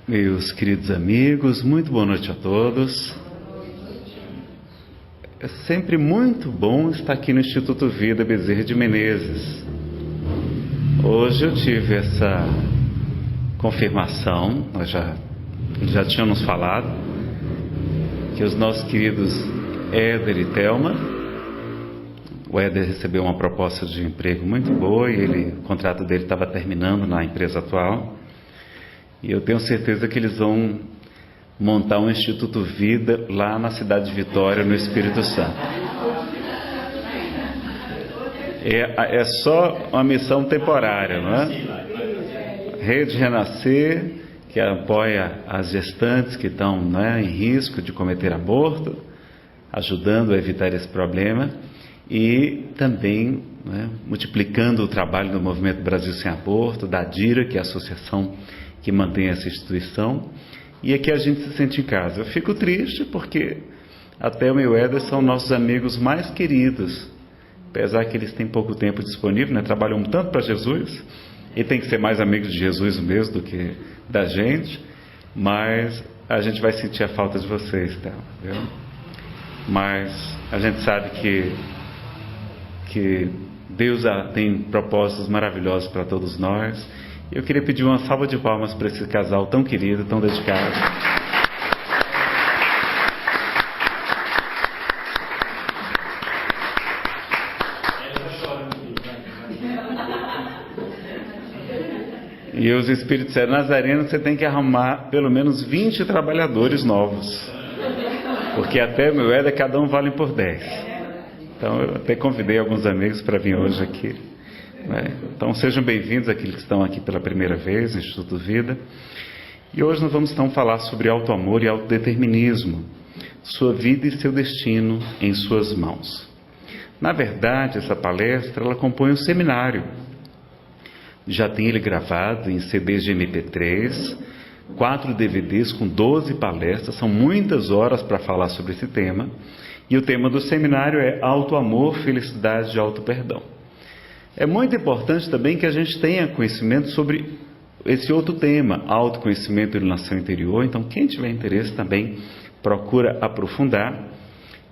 Meus queridos amigos, muito boa noite a todos. É sempre muito bom estar aqui no Instituto Vida Bezerra de Menezes. Hoje eu tive essa confirmação, nós já tínhamos falado, que os nossos queridos Éder e Thelma, o Éder recebeu uma proposta de emprego muito boa e o contrato dele estava terminando na empresa atual. E eu tenho certeza que eles vão montar um Instituto Vida lá na cidade de Vitória, no Espírito Santo. É só uma missão temporária, não é? Rede Renascer, que apoia as gestantes que estão, em risco de cometer aborto, ajudando a evitar esse problema, e também multiplicando o trabalho do Movimento Brasil Sem Aborto, da DIRA, que é a associação que mantém essa instituição, e aqui a gente se sente em casa. Eu fico triste porque a Thelma e o Éder são nossos amigos mais queridos, apesar que eles têm pouco tempo disponível, trabalham tanto para Jesus, e tem que ser mais amigos de Jesus mesmo do que da gente, mas a gente vai sentir a falta de vocês, Thelma, viu? Mas a gente sabe que Deus tem propósitos maravilhosos para todos nós. Eu queria pedir uma salva de palmas para esse casal tão querido, tão dedicado. E os espíritos nazarenos, você tem que arrumar pelo menos 20 trabalhadores novos, porque até meu Éder, cada um vale por 10. Então eu até convidei alguns amigos para vir hoje aqui. Então sejam bem-vindos aqueles que estão aqui pela primeira vez no Instituto Vida. E hoje nós vamos então falar sobre auto-amor e autodeterminismo, sua vida e seu destino em suas mãos. Na verdade, essa palestra ela compõe um seminário. Já tem ele gravado em CDs de MP3, 4 DVDs com 12 palestras, são muitas horas para falar sobre esse tema. E o tema do seminário é auto-amor, felicidade e auto-perdão. É muito importante também que a gente tenha conhecimento sobre esse outro tema, autoconhecimento e iluminação interior. Então, quem tiver interesse também procura aprofundar.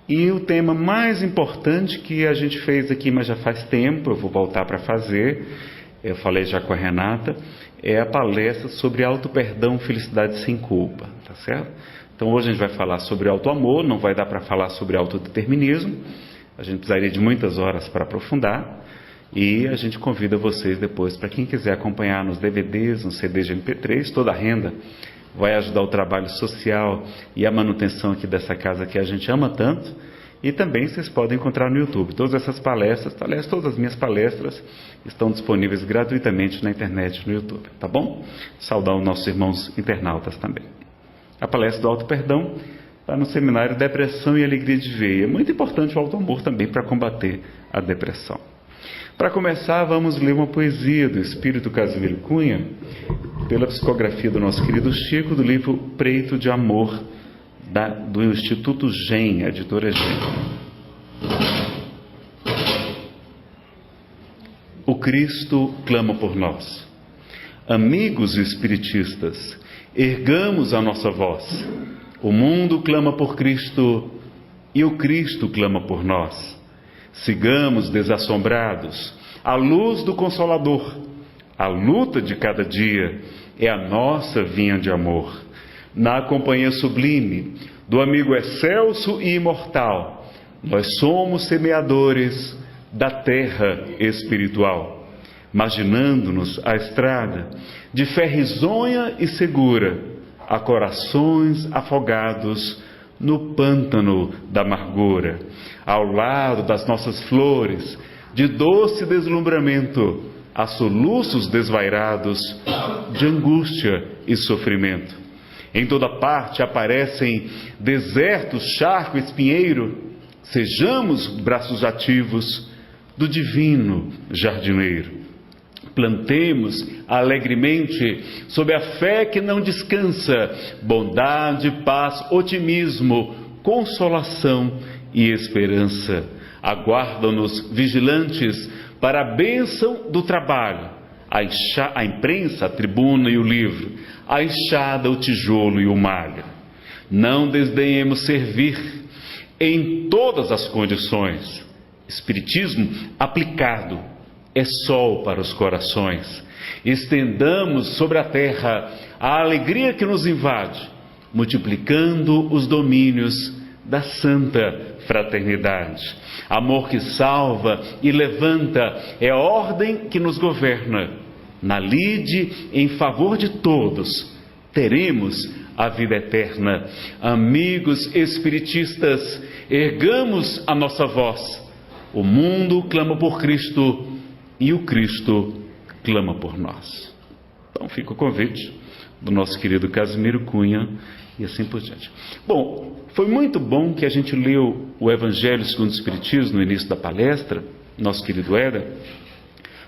E o tema mais importante que a gente fez aqui, mas já faz tempo, eu vou voltar para fazer, eu falei já com a Renata, é a palestra sobre auto-perdão, felicidade sem culpa, tá certo? Então, hoje a gente vai falar sobre auto-amor, não vai dar para falar sobre autodeterminismo, a gente precisaria de muitas horas para aprofundar. E a gente convida vocês depois, para quem quiser acompanhar nos DVDs, nos CDs de MP3, toda a renda vai ajudar o trabalho social e a manutenção aqui dessa casa que a gente ama tanto. E também vocês podem encontrar no YouTube. Todas essas palestras, aliás, todas as minhas palestras estão disponíveis gratuitamente na internet no YouTube, tá bom? Saudar os nossos irmãos internautas também. A palestra do auto-perdão está no seminário Depressão e Alegria de Ver. É muito importante o auto-amor também para combater a depressão. Para começar, vamos ler uma poesia do Espírito Casimiro Cunha, pela psicografia do nosso querido Chico, do livro Preito de Amor, do Instituto GEM, editora GEM. O Cristo clama por nós. Amigos espiritistas, ergamos a nossa voz. O mundo clama por Cristo e o Cristo clama por nós. Sigamos desassombrados a luz do Consolador. A luta de cada dia é a nossa vinha de amor. Na companhia sublime do amigo excelso e imortal, nós somos semeadores da terra espiritual, imaginando-nos a estrada de fé risonha e segura, a corações afogados no pântano da amargura, ao lado das nossas flores de doce deslumbramento, a soluços desvairados de angústia e sofrimento. Em toda parte aparecem desertos, charco, espinheiro. Sejamos braços ativos do divino jardineiro. Plantemos alegremente, sob a fé que não descansa, bondade, paz, otimismo, consolação e esperança. Aguardam-nos vigilantes para a bênção do trabalho, a imprensa, a tribuna e o livro, a enxada, o tijolo e o malho. Não desdenhemos servir em todas as condições. Espiritismo aplicado é sol para os corações. Estendamos sobre a terra a alegria que nos invade, multiplicando os domínios da santa fraternidade. Amor que salva e levanta é a ordem que nos governa. Na lide em favor de todos, teremos a vida eterna. Amigos espiritistas, ergamos a nossa voz. O mundo clama por Cristo e o Cristo clama por nós. Então fica o convite do nosso querido Casimiro Cunha e assim por diante. Bom, foi muito bom que a gente leu o Evangelho segundo o Espiritismo no início da palestra, nosso querido Éder,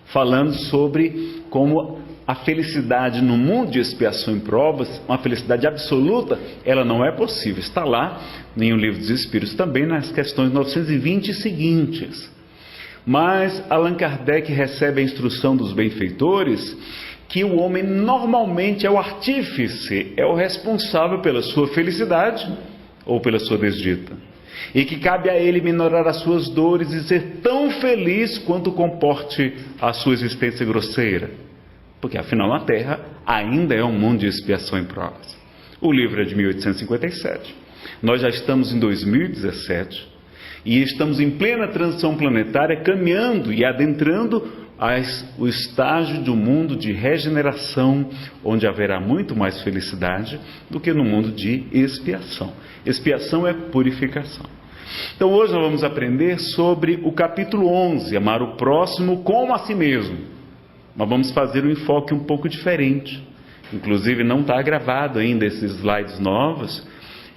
falando sobre como a felicidade no mundo de expiação e provas, uma felicidade absoluta, ela não é possível. Está lá em O Livro dos Espíritos, também nas questões 920 e seguintes. Mas Allan Kardec recebe a instrução dos benfeitores que o homem normalmente é o artífice, é o responsável pela sua felicidade ou pela sua desdita, e que cabe a ele minorar as suas dores e ser tão feliz quanto comporte a sua existência grosseira, porque afinal na Terra ainda é um mundo de expiação e provas. O livro é de 1857, nós já estamos em 2017 e estamos em plena transição planetária, caminhando e adentrando o estágio do mundo de regeneração, onde haverá muito mais felicidade do que no mundo de expiação. Expiação é purificação. Então hoje nós vamos aprender sobre o capítulo 11, amar o próximo como a si mesmo. Mas vamos fazer um enfoque um pouco diferente. Inclusive não está gravado ainda esses slides novos.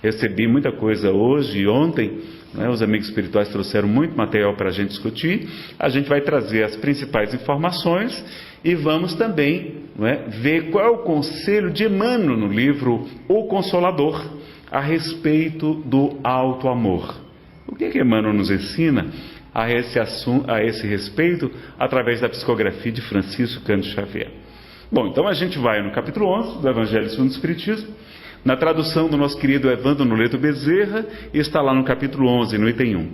Recebi muita coisa hoje e ontem, né? Os amigos espirituais trouxeram muito material para a gente discutir. A gente vai trazer as principais informações e vamos também, né, ver qual é o conselho de Emmanuel no livro O Consolador a respeito do alto amor. O que Emmanuel nos ensina a esse respeito através da psicografia de Francisco Cândido Xavier? Bom, então a gente vai no capítulo 11 do Evangelho segundo o Espiritismo, na tradução do nosso querido Evandro Noleto Bezerra, e está lá no capítulo 11, no item 1.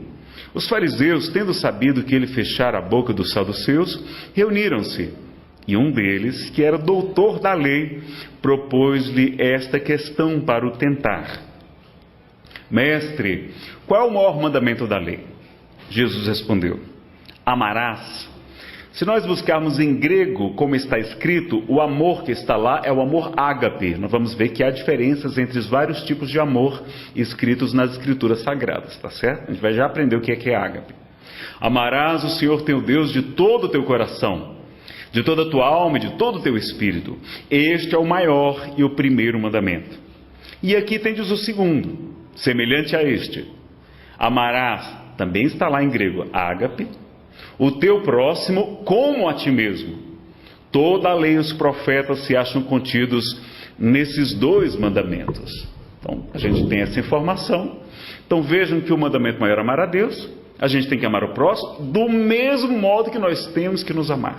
Os fariseus, tendo sabido que ele fechara a boca dos saduceus, reuniram-se, e um deles, que era doutor da lei, propôs-lhe esta questão para o tentar: Mestre, qual é o maior mandamento da lei? Jesus respondeu: amarás. Se nós buscarmos em grego, como está escrito, o amor que está lá é o amor ágape. Nós vamos ver que há diferenças entre os vários tipos de amor escritos nas escrituras sagradas, tá certo? A gente vai já aprender o que é ágape. Amarás o Senhor teu Deus de todo o teu coração, de toda a tua alma e de todo o teu espírito. Este é o maior e o primeiro mandamento. E aqui tendes o segundo, semelhante a este: amarás, também está lá em grego, ágape, o teu próximo como a ti mesmo. Toda a lei e os profetas se acham contidos nesses dois mandamentos. Então, a gente tem essa informação. Então, vejam que o mandamento maior é amar a Deus. A gente tem que amar o próximo do mesmo modo que nós temos que nos amar.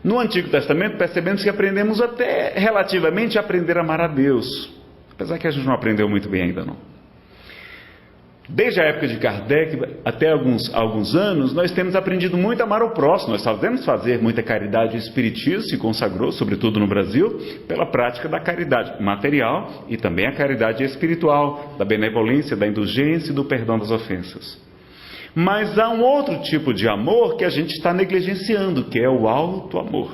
No Antigo Testamento, percebemos que aprendemos até relativamente a aprender a amar a Deus, apesar que a gente não aprendeu muito bem ainda não. Desde a época de Kardec até alguns anos, nós temos aprendido muito a amar o próximo. Nós sabemos fazer muita caridade. O Espiritismo se consagrou, sobretudo no Brasil, pela prática da caridade material e também a caridade espiritual, da benevolência, da indulgência e do perdão das ofensas. Mas há um outro tipo de amor que a gente está negligenciando, que é o alto amor.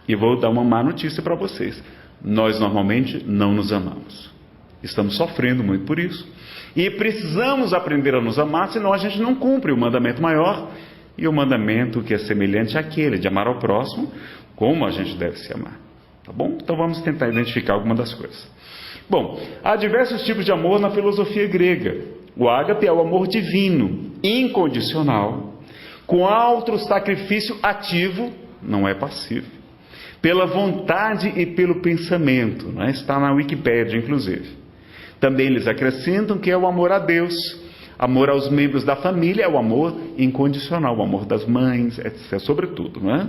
E vou dar uma má notícia para vocês: nós normalmente não nos amamos. Estamos sofrendo muito por isso. E precisamos aprender a nos amar, senão a gente não cumpre o mandamento maior e o mandamento que é semelhante àquele, de amar ao próximo como a gente deve se amar. Tá bom? Então vamos tentar identificar alguma das coisas. Bom, há diversos tipos de amor na filosofia grega. O ágape é o amor divino, incondicional, com alto sacrifício ativo, não é passivo, pela vontade e pelo pensamento, né? Está na Wikipédia, inclusive. Também eles acrescentam que é o amor a Deus, amor aos membros da família, é o amor incondicional, o amor das mães, etc., sobretudo, não é?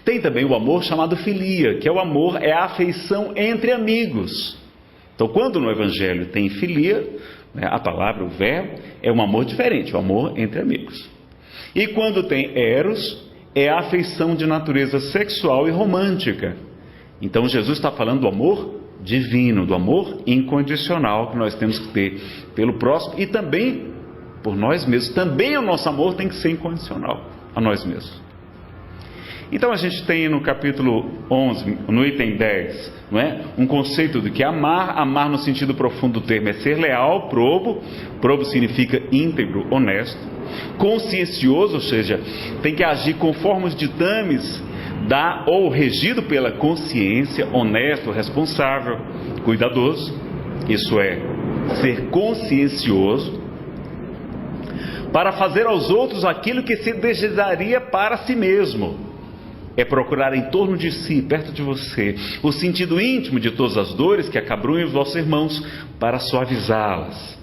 Tem também o amor chamado filia, que é o amor, é a afeição entre amigos. Então, quando no Evangelho tem filia, né, a palavra, o verbo, é um amor diferente, o amor entre amigos. E quando tem eros, é a afeição de natureza sexual e romântica. Então, Jesus está falando do amor divino, do amor incondicional que nós temos que ter pelo próximo e também por nós mesmos. Também o nosso amor tem que ser incondicional a nós mesmos. Então a gente tem no capítulo 11, no item 10, não é? Um conceito de que amar no sentido profundo do termo é ser leal, probo significa íntegro, honesto, consciencioso, ou seja, tem que agir conforme os ditames ou regido pela consciência, honesto, responsável, cuidadoso, isso é, ser consciencioso, para fazer aos outros aquilo que se desejaria para si mesmo. É procurar em torno de si, perto de você, o sentido íntimo de todas as dores que acabrunham os vossos irmãos, para suavizá-las.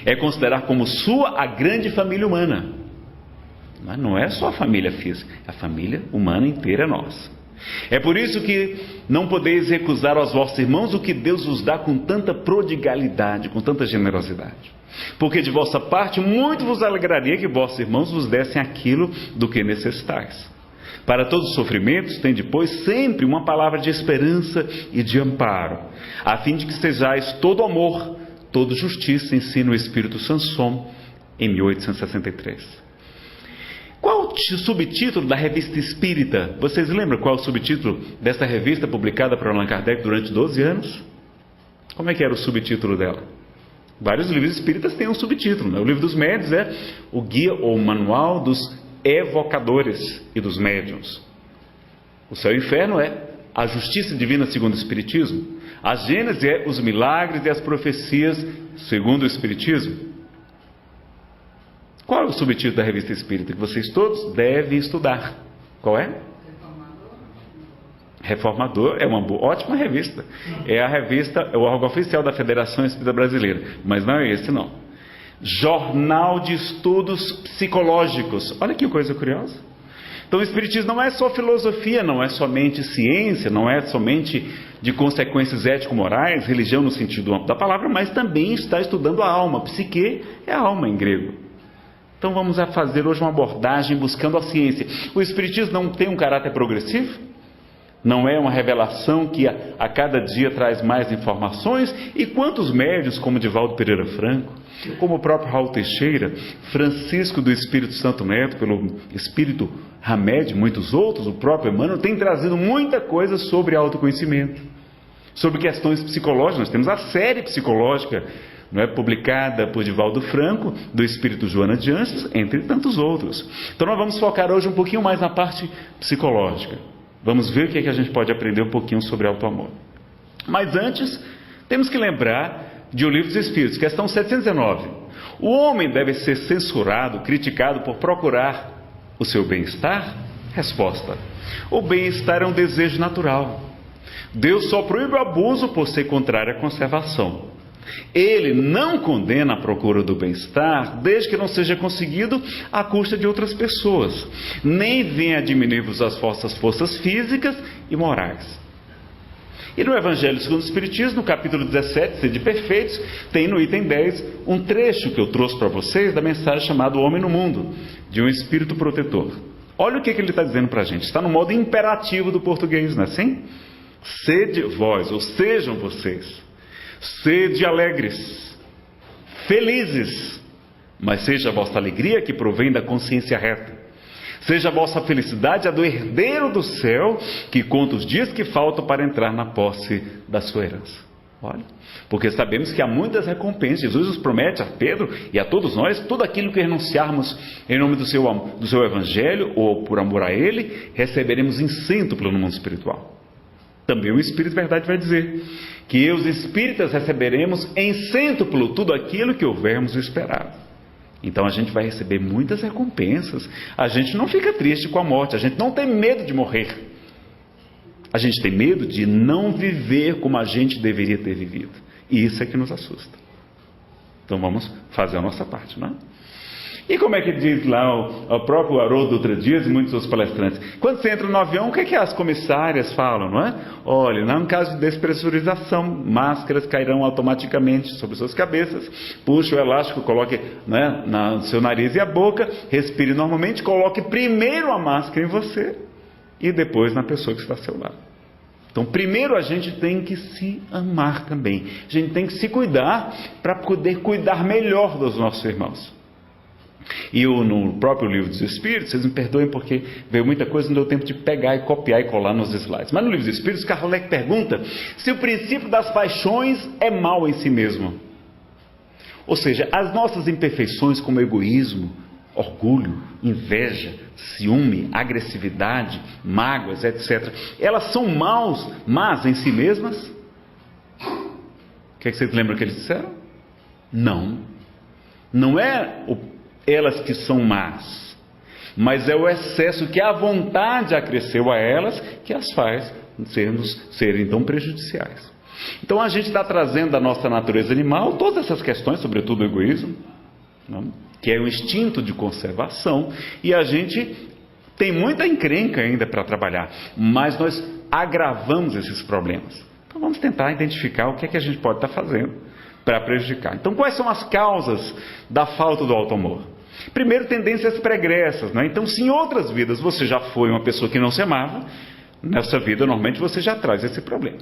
É considerar como sua a grande família humana. Mas não é só a família física, a família humana inteira é nossa. É por isso que não podeis recusar aos vossos irmãos o que Deus vos dá com tanta prodigalidade, com tanta generosidade. Porque de vossa parte muito vos alegraria que vossos irmãos vos dessem aquilo do que necessitais. Para todos os sofrimentos, tem depois sempre uma palavra de esperança e de amparo, a fim de que sejais todo amor, toda justiça, ensina o Espírito Sanson, em 1863. Qual o subtítulo da Revista Espírita? Vocês lembram qual é o subtítulo dessa revista publicada por Allan Kardec durante 12 anos? Como é que era o subtítulo dela? Vários livros espíritas têm um subtítulo, né? O Livro dos Médiuns é o Guia ou Manual dos Evocadores e dos Médiuns. O Céu e o Inferno é a Justiça Divina segundo o Espiritismo. A Gênese é os milagres e as profecias segundo o Espiritismo. Qual é o subtítulo da Revista Espírita que vocês todos devem estudar? Qual é? Reformador é uma ótima revista. É a revista, é o órgão oficial da Federação Espírita Brasileira. Mas não é esse, não. Jornal de Estudos Psicológicos. Olha que coisa curiosa. Então o Espiritismo não é só filosofia, não é somente ciência, não é somente de consequências ético-morais, religião no sentido amplo da palavra, mas também está estudando a alma. Psique é a alma em grego. Então vamos fazer hoje uma abordagem buscando a ciência. O Espiritismo não tem um caráter progressivo? Não é uma revelação que a cada dia traz mais informações? E quantos médiuns, como Divaldo Pereira Franco, como o próprio Raul Teixeira, Francisco do Espírito Santo Neto, pelo Espírito Hamed, muitos outros, o próprio Emmanuel, tem trazido muita coisa sobre autoconhecimento, sobre questões psicológicas. Nós temos a série psicológica, não é, publicada por Divaldo Franco, do Espírito Joana de Ângeles, entre tantos outros. Então nós vamos focar hoje um pouquinho mais na parte psicológica. Vamos ver o que é que a gente pode aprender um pouquinho sobre auto-amor. Mas antes, temos que lembrar de O Livro dos Espíritos, questão 719. O homem deve ser censurado, criticado por procurar o seu bem-estar? Resposta: o bem-estar é um desejo natural. Deus só proíbe o abuso por ser contrário à conservação. Ele não condena a procura do bem-estar, desde que não seja conseguido à custa de outras pessoas, nem venha diminuir-vos as vossas forças físicas e morais. E no Evangelho segundo o Espiritismo, no capítulo 17, Sede Perfeitos, tem no item 10 um trecho que eu trouxe para vocês da mensagem chamada O Homem no Mundo, de um Espírito Protetor. Olha o que ele está dizendo para a gente. Está no modo imperativo do português, não é assim? Sede vós, ou sejam vocês. Sede alegres, felizes, mas seja a vossa alegria que provém da consciência reta. Seja a vossa felicidade a do herdeiro do céu, que conta os dias que faltam para entrar na posse da sua herança. Olha, porque sabemos que há muitas recompensas. Jesus nos promete a Pedro e a todos nós, tudo aquilo que renunciarmos em nome do seu Evangelho, ou por amor a Ele, receberemos em cêntuplo no mundo espiritual. Também o Espírito Verdade vai dizer que os espíritas receberemos em cêntuplo tudo aquilo que houvermos esperado. Então a gente vai receber muitas recompensas. A gente não fica triste com a morte, a gente não tem medo de morrer. A gente tem medo de não viver como a gente deveria ter vivido. E isso é que nos assusta. Então vamos fazer a nossa parte, não é? E como é que diz lá o próprio Haroldo Dutra Dias e muitos outros palestrantes? Quando você entra no avião, o que é que as comissárias falam, não é? Olha, no caso de despressurização, máscaras cairão automaticamente sobre suas cabeças, puxe o elástico, coloque, né, no seu nariz e a boca, respire normalmente, coloque primeiro a máscara em você e depois na pessoa que está ao seu lado. Então, primeiro a gente tem que se amar também. A gente tem que se cuidar para poder cuidar melhor dos nossos irmãos. E no próprio Livro dos Espíritos, vocês me perdoem porque veio muita coisa, não deu tempo de pegar e copiar e colar nos slides. Mas no Livro dos Espíritos, Kardec pergunta se o princípio das paixões é mal em si mesmo. Ou seja, as nossas imperfeições como egoísmo, orgulho, inveja, ciúme, agressividade, mágoas, etc. Elas são más em si mesmas? O que é que vocês lembram que eles disseram? Não. Não é elas que são más, mas é o excesso que a vontade acresceu a elas que as faz serem tão prejudiciais. Então a gente está trazendo da nossa natureza animal todas essas questões, sobretudo o egoísmo, não? Que é um instinto de conservação, e a gente tem muita encrenca ainda para trabalhar, mas nós agravamos esses problemas. Então vamos tentar identificar o que é que a gente pode estar fazendo para prejudicar. Então quais são as causas da falta do auto-amor? Primeiro, tendências pregressas, né? Então, se em outras vidas você já foi uma pessoa que não se amava, nessa vida normalmente você já traz esse problema.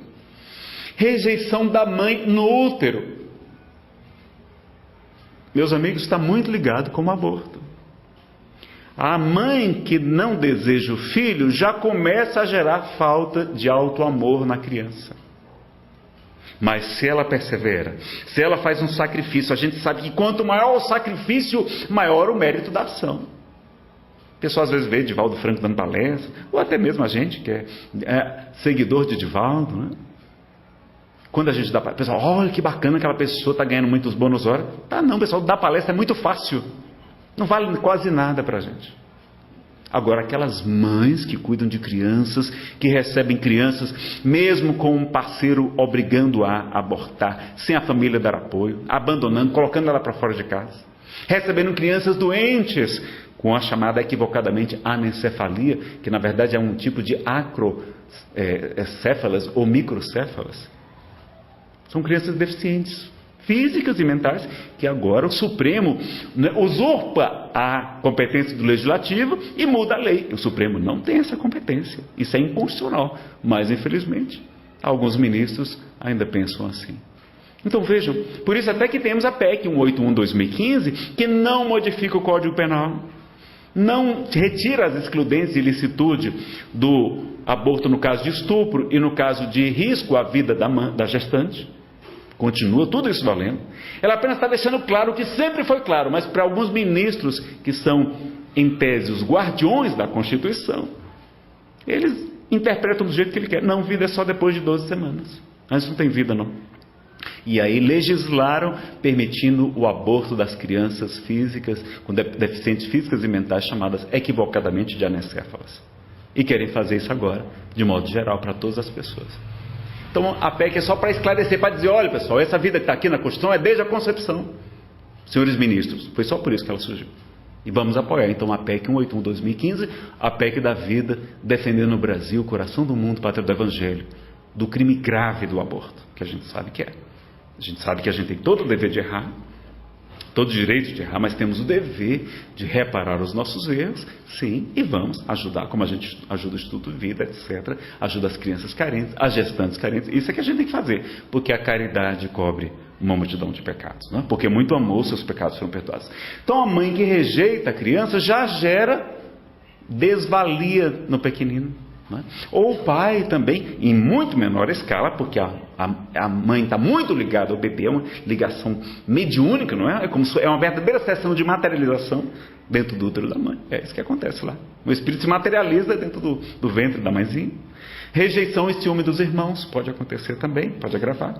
Rejeição da mãe no útero. Meus amigos, está muito ligado com o aborto. A mãe que não deseja o filho já começa a gerar falta de auto-amor na criança. Mas se ela persevera, se ela faz um sacrifício, a gente sabe que quanto maior o sacrifício, maior o mérito da ação. O pessoal às vezes vê Divaldo Franco dando palestra, ou até mesmo a gente que é seguidor de Divaldo, né? Quando a gente dá palestra, o pessoal, olha que bacana, aquela pessoa está ganhando muitos bônus horas. Tá não, pessoal, dar palestra é muito fácil, não vale quase nada para a gente. Agora, aquelas mães que cuidam de crianças, que recebem crianças, mesmo com um parceiro obrigando a abortar, sem a família dar apoio, abandonando, colocando ela para fora de casa, recebendo crianças doentes, com a chamada equivocadamente anencefalia, que na verdade é um tipo de acrocéfalas ou microcéfalas. São crianças deficientes, físicas e mentais, que agora o Supremo, né, usurpa a competência do Legislativo e muda a lei. O Supremo não tem essa competência. Isso é inconstitucional. Mas, infelizmente, alguns ministros ainda pensam assim. Então, vejam, por isso até que temos a PEC 181/2015, que não modifica o Código Penal, não retira as excludentes de ilicitude do aborto no caso de estupro e no caso de risco à vida da gestante. Continua tudo isso valendo. Ela apenas está deixando claro o que sempre foi claro, mas para alguns ministros que são, em tese, os guardiões da Constituição, eles interpretam do jeito que ele quer. Não, vida é só depois de 12 semanas. Antes não tem vida, não. E aí legislaram permitindo o aborto das crianças físicas, com deficientes físicas e mentais, chamadas equivocadamente de anencéfalas. E querem fazer isso agora, de modo geral, para todas as pessoas. Então a PEC é só para esclarecer, para dizer, olha pessoal, essa vida que está aqui na Constituição é desde a concepção. Senhores ministros, foi só por isso que ela surgiu. E vamos apoiar então a PEC 181/2015, a PEC da vida, defendendo o Brasil, o coração do mundo, pátria do Evangelho, do crime grave do aborto, que a gente sabe que é. A gente sabe que a gente tem todo o dever de errar, todo o direito de errar, mas temos o dever de reparar os nossos erros, sim, e vamos ajudar, como a gente ajuda o Instituto Vida, etc., ajuda as crianças carentes, as gestantes carentes, isso é que a gente tem que fazer, porque a caridade cobre uma multidão de pecados, não é? Porque muito amor, seus pecados foram perdoados. Então a mãe que rejeita a criança já gera desvalia no pequenino, não é? Ou o pai também, em muito menor escala, porque a mãe está muito ligada ao bebê, é uma ligação mediúnica, não é? É uma verdadeira sessão de materialização dentro do útero da mãe. É isso que acontece lá. O espírito se materializa dentro do ventre da mãezinha. Rejeição e ciúme dos irmãos pode acontecer também, pode agravar.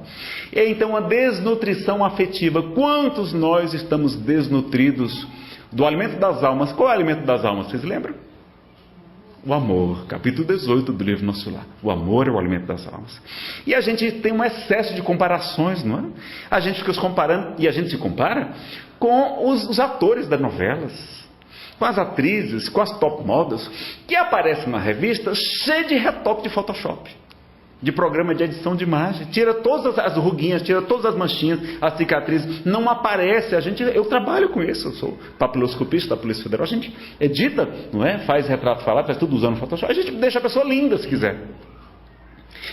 E então a desnutrição afetiva. Quantos nós estamos desnutridos do alimento das almas? Qual é o alimento das almas? Vocês lembram? O amor, capítulo 18 do livro Nosso Lar. O amor é o alimento das almas. E a gente tem um excesso de comparações, não é? A gente fica se comparando, e a gente se compara com os atores das novelas, com as atrizes, com as top models, que aparecem na revista cheio de retoque de Photoshop, de programa de edição de imagem, tira todas as ruguinhas, tira todas as manchinhas, as cicatrizes, não aparece. Eu trabalho com isso, eu sou papiloscopista da Polícia Federal, a gente edita, não é? Faz retrato falado, faz tudo usando Photoshop, a gente deixa a pessoa linda se quiser.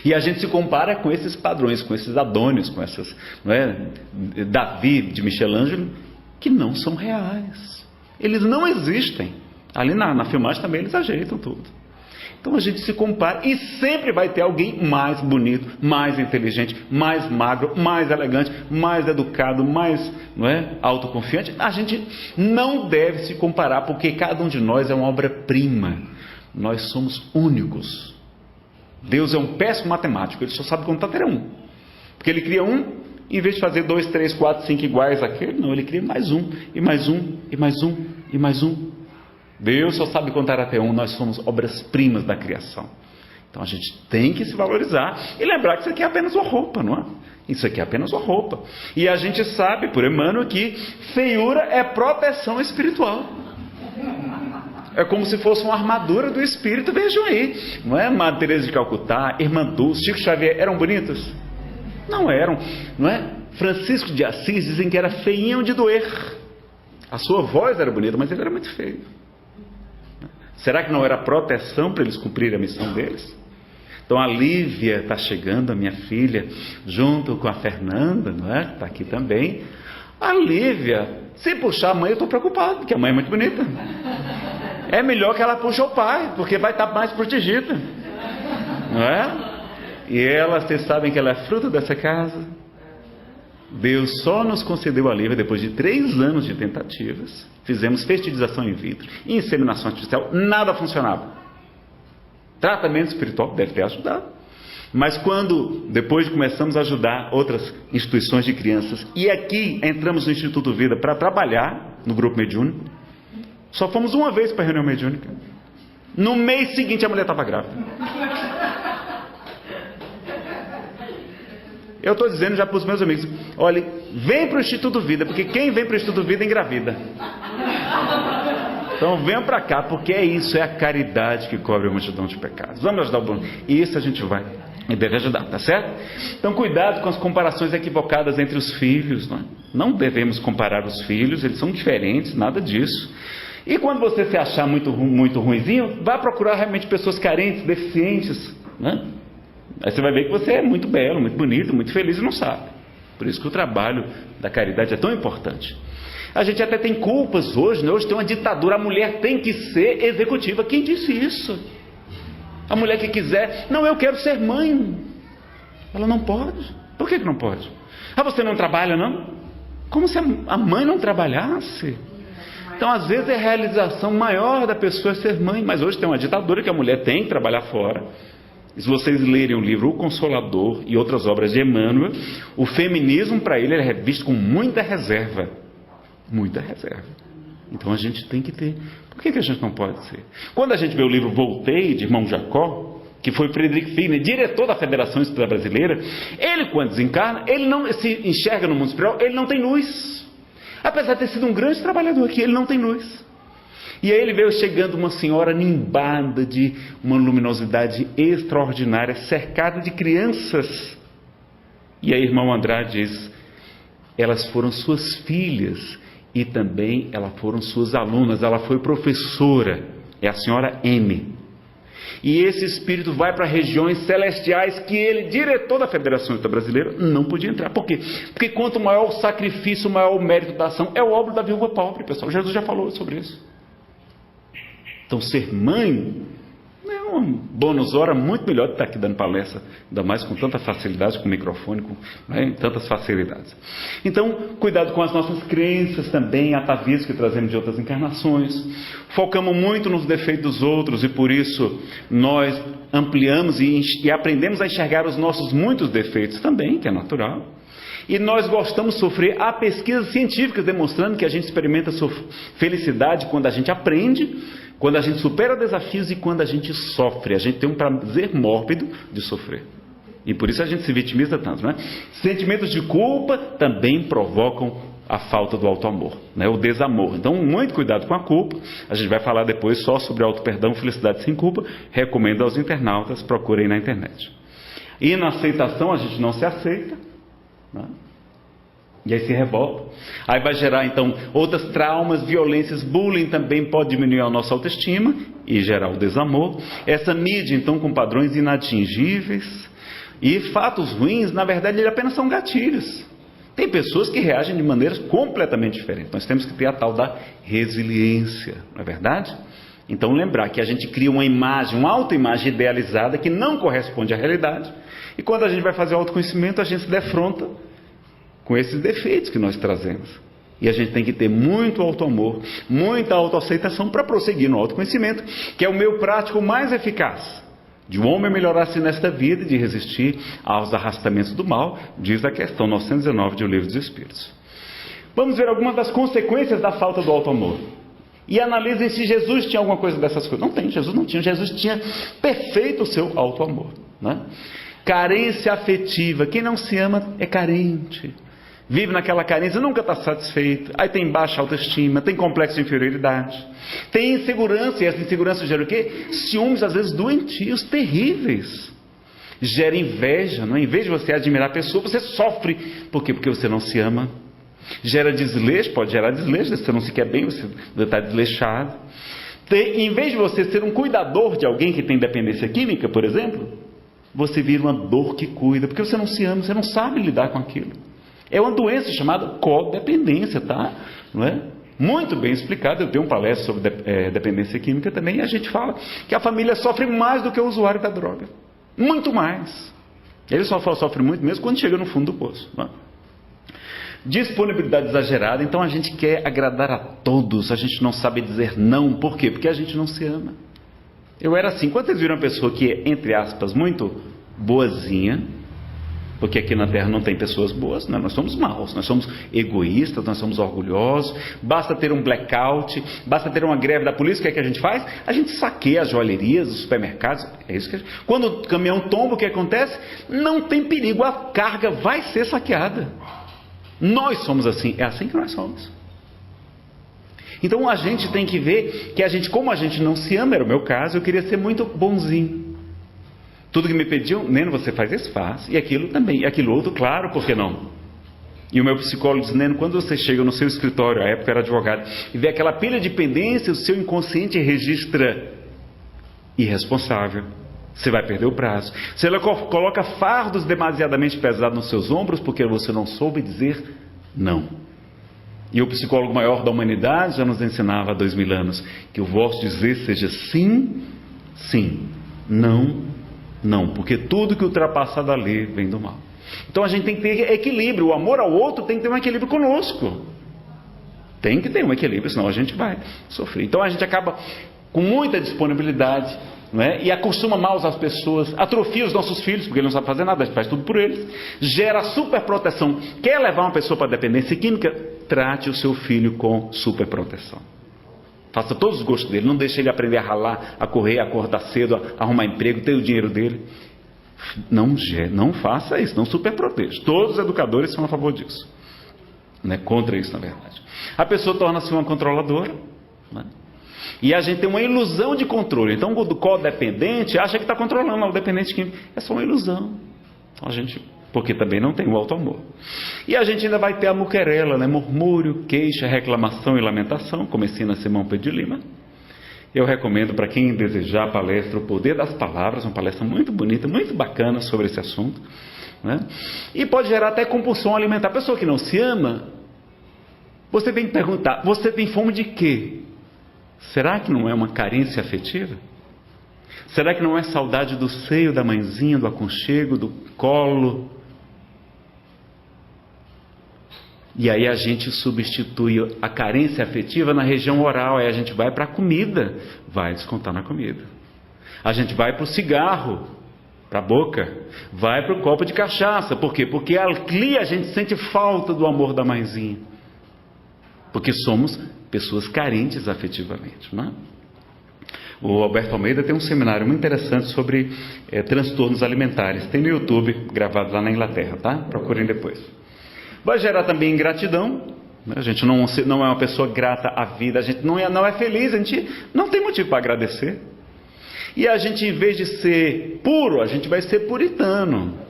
E a gente se compara com esses padrões, com esses Adônios, com essas, não é? Davi de Michelangelo, que não são reais. Eles não existem. Ali na filmagem também eles ajeitam tudo. Então a gente se compara e sempre vai ter alguém mais bonito, mais inteligente, mais magro, mais elegante, mais educado, mais, não é, autoconfiante. A gente não deve se comparar, porque cada um de nós é uma obra-prima. Nós somos únicos. Deus é um péssimo matemático, ele só sabe contar até um. Porque ele cria um, em vez de fazer 2, 3, 4, 5 iguais àquele, não, ele cria mais um, e mais um, e mais um, e mais um. Deus só sabe contar até um, nós somos obras-primas da criação. Então a gente tem que se valorizar e lembrar que isso aqui é apenas uma roupa, não é? Isso aqui é apenas uma roupa. E a gente sabe, por Emmanuel, que feiura é proteção espiritual. É como se fosse uma armadura do espírito, vejam aí. Não é? Madre Teresa de Calcutá, Irmã Dulce, Chico Xavier, eram bonitos? Não eram, não é? Francisco de Assis dizem que era feinho de doer. A sua voz era bonita, mas ele era muito feio. Será que não era proteção para eles cumprirem a missão deles? Então a Lívia está chegando, a minha filha, junto com a Fernanda, não é? Está aqui também. A Lívia, se puxar a mãe, eu estou preocupado, porque a mãe é muito bonita. É melhor que ela puxe o pai, porque vai estar mais protegida, não é? E ela, vocês sabem que ela é fruto dessa casa. Deus só nos concedeu a Lívia depois de 3 anos de tentativas. Fizemos fertilização in vitro, inseminação artificial, nada funcionava. Tratamento espiritual deve ter ajudado. Mas quando, depois começamos a ajudar outras instituições de crianças, e aqui entramos no Instituto Vida para trabalhar no grupo mediúnico, só fomos uma vez para a reunião mediúnica. No mês seguinte a mulher estava grávida. Eu estou dizendo já para os meus amigos, olha, vem para o Instituto Vida, porque quem vem para o Instituto Vida engravida. Então venham para cá, porque é isso, é a caridade que cobre a multidão de pecados. Vamos ajudar o bom. E isso a gente vai e deve ajudar, tá certo? Então cuidado com as comparações equivocadas entre os filhos. Não devemos comparar os filhos, eles são diferentes, nada disso. E quando você se achar muito ruinzinho, vá procurar realmente pessoas carentes, deficientes, né? Aí você vai ver que você é muito belo, muito bonito, muito feliz e não sabe. Por isso que o trabalho da caridade é tão importante. A gente até tem culpas hoje, né? Hoje tem uma ditadura, a mulher tem que ser executiva. Quem disse isso? A mulher que quiser, não, eu quero ser mãe. Ela não pode. Por que não pode? Ah, você não trabalha, não? Como se a mãe não trabalhasse? Então, às vezes, a realização maior da pessoa é ser mãe. Mas hoje tem uma ditadura que a mulher tem que trabalhar fora. Se vocês lerem o livro O Consolador e outras obras de Emmanuel, o feminismo para ele é visto com muita reserva. Muita reserva. Então a gente tem que ter. Por que a gente não pode ser? Quando a gente vê o livro Voltei, de irmão Jacó, que foi Friedrich Finer, diretor da Federação Espírita Brasileira, ele quando desencarna, ele não se enxerga no mundo espiritual, ele não tem luz. Apesar de ter sido um grande trabalhador aqui, ele não tem luz. E aí ele veio chegando uma senhora nimbada de uma luminosidade extraordinária, cercada de crianças. E aí irmão Andrade diz, elas foram suas filhas e também elas foram suas alunas, ela foi professora, é a senhora M. E esse espírito vai para regiões celestiais que ele, diretor da Federação Espírita Brasileira, não podia entrar. Por quê? Porque quanto maior o sacrifício, maior o mérito da ação, é o óbvio da viúva pobre, pessoal. Jesus já falou sobre isso. Então, ser mãe é um bônus hora muito melhor de estar aqui dando palestra, ainda mais com tanta facilidade, com microfone, com tantas facilidades. Então, cuidado com as nossas crenças também, atavismos que trazemos de outras encarnações. Focamos muito nos defeitos dos outros e por isso nós ampliamos e aprendemos a enxergar os nossos muitos defeitos também, que é natural. E nós gostamos de sofrer. Há pesquisas científicas demonstrando que a gente experimenta felicidade quando a gente aprende, Quando a gente supera desafios e quando a gente sofre. A gente tem um prazer mórbido de sofrer. E por isso a gente se vitimiza tanto, né? Sentimentos de culpa também provocam a falta do auto-amor, né? O desamor. Então, muito cuidado com a culpa. A gente vai falar depois só sobre auto-perdão, felicidade sem culpa. Recomendo aos internautas, procurem na internet. E na aceitação, a gente não se aceita, né? E aí se revolta. Aí vai gerar, então, outros traumas, violências, bullying também pode diminuir a nossa autoestima e gerar o desamor. Essa mídia, então, com padrões inatingíveis e fatos ruins, na verdade, eles apenas são gatilhos. Tem pessoas que reagem de maneiras completamente diferentes. Nós temos que ter a tal da resiliência, não é verdade? Então, lembrar que a gente cria uma imagem, uma autoimagem idealizada que não corresponde à realidade. E quando a gente vai fazer o autoconhecimento, a gente se defronta com esses defeitos que nós trazemos. E a gente tem que ter muito auto-amor, muita autoaceitação para prosseguir no autoconhecimento, que é o meio prático mais eficaz de um homem melhorar-se nesta vida e de resistir aos arrastamentos do mal, diz a questão 919 de O Livro dos Espíritos. Vamos ver algumas das consequências da falta do auto-amor. E analisem se Jesus tinha alguma coisa dessas coisas. Não tem, Jesus não tinha. Jesus tinha perfeito o seu auto-amor, né? Carência afetiva. Quem não se ama é carente. Vive naquela carência, nunca está satisfeito. Aí tem baixa autoestima, tem complexo de inferioridade, tem insegurança, e essa insegurança gera o quê? Ciúmes, às vezes doentios, terríveis. Gera inveja, não é? Em vez de você admirar a pessoa, você sofre. Por quê? Porque você não se ama. Gera desleixo, pode gerar desleixo, se você não se quer bem, você está desleixado. Em vez de você ser um cuidador de alguém que tem dependência química, por exemplo, você vira uma dor que cuida, porque você não se ama, você não sabe lidar com aquilo. É uma doença chamada codependência, tá? Não é? Muito bem explicado. Eu tenho um palestra sobre dependência química também, e a gente fala que a família sofre mais do que o usuário da droga. Muito mais. Ele só sofre muito mesmo quando chega no fundo do poço. Não é? Disponibilidade exagerada. Então a gente quer agradar a todos, a gente não sabe dizer não. Por quê? Porque a gente não se ama. Eu era assim. Quando vocês viram uma pessoa que é, entre aspas, muito boazinha, porque aqui na Terra não tem pessoas boas, né? Nós somos maus, nós somos egoístas, nós somos orgulhosos. Basta ter um blackout, basta ter uma greve da polícia, o que é que a gente faz? A gente saqueia as joalherias, os supermercados. É isso que quando o caminhão tomba, o que acontece? Não tem perigo, a carga vai ser saqueada. Nós somos assim, é assim que nós somos. Então a gente tem que ver que a gente, como a gente não se ama, era o meu caso, eu queria ser muito bonzinho. Tudo que me pediam, Neno, você faz isso, faz. E aquilo também. E aquilo outro, claro, por que não? E o meu psicólogo disse, Neno, quando você chega no seu escritório, à época eu era advogado, e vê aquela pilha de pendências, o seu inconsciente registra irresponsável. Você vai perder o prazo. Você coloca fardos demasiadamente pesados nos seus ombros, porque você não soube dizer não. E o psicólogo maior da humanidade já nos ensinava há 2000 anos, que o vosso dizer seja sim, sim, não, não, porque tudo que ultrapassar da lei vem do mal. Então a gente tem que ter equilíbrio. O amor ao outro tem que ter um equilíbrio conosco. Tem que ter um equilíbrio, senão a gente vai sofrer. Então a gente acaba com muita disponibilidade, não é? E acostuma mal as pessoas, atrofia os nossos filhos, porque ele não sabe fazer nada, a gente faz tudo por eles. Gera superproteção. Quer levar uma pessoa para a dependência química? Trate o seu filho com superproteção. Faça todos os gostos dele. Não deixe ele aprender a ralar, a correr, a acordar cedo, a arrumar emprego, ter o dinheiro dele. Não faça isso, não superproteja. Todos os educadores são a favor disso. Não é contra isso, na verdade. A pessoa torna-se uma controladora, né? E a gente tem uma ilusão de controle. Então o codependente acha que está controlando o dependente químico. É só uma ilusão. Então, porque também não tem o auto-amor. E a gente ainda vai ter a muquerela, né? Murmúrio, queixa, reclamação e lamentação, como ensina Simão Pedro de Lima. Eu recomendo para quem desejar a palestra O Poder das Palavras, uma palestra muito bonita, muito bacana sobre esse assunto, né? E pode gerar até compulsão alimentar. A pessoa que não se ama, você tem que perguntar, você tem fome de quê? Será que não é uma carência afetiva? Será que não é saudade do seio da mãezinha, do aconchego, do colo? E aí a gente substitui a carência afetiva na região oral. Aí a gente vai para a comida, vai descontar na comida. A gente vai para o cigarro, para a boca, vai para o copo de cachaça. Por quê? Porque ali a gente sente falta do amor da mãezinha. Porque somos pessoas carentes afetivamente, não é? O Alberto Almeida tem um seminário muito interessante sobre transtornos alimentares. Tem no YouTube, gravado lá na Inglaterra, tá? Procurem depois. Vai gerar também ingratidão. A gente não é uma pessoa grata à vida, a gente não é feliz, a gente não tem motivo para agradecer. E a gente, em vez de ser puro, a gente vai ser puritano.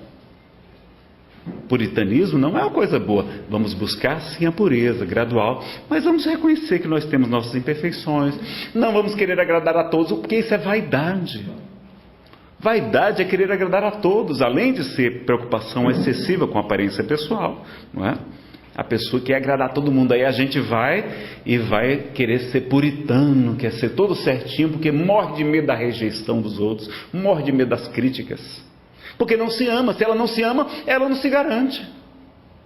Puritanismo não é uma coisa boa. Vamos buscar sim a pureza gradual, mas vamos reconhecer que nós temos nossas imperfeições. Não vamos querer agradar a todos, porque isso é vaidade. Vaidade é querer agradar a todos, além de ser preocupação excessiva com a aparência pessoal, não é? A pessoa quer agradar todo mundo, aí a gente vai querer ser puritano, quer ser todo certinho, porque morre de medo da rejeição dos outros, morre de medo das críticas. Porque não se ama. Se ela não se ama, ela não se garante.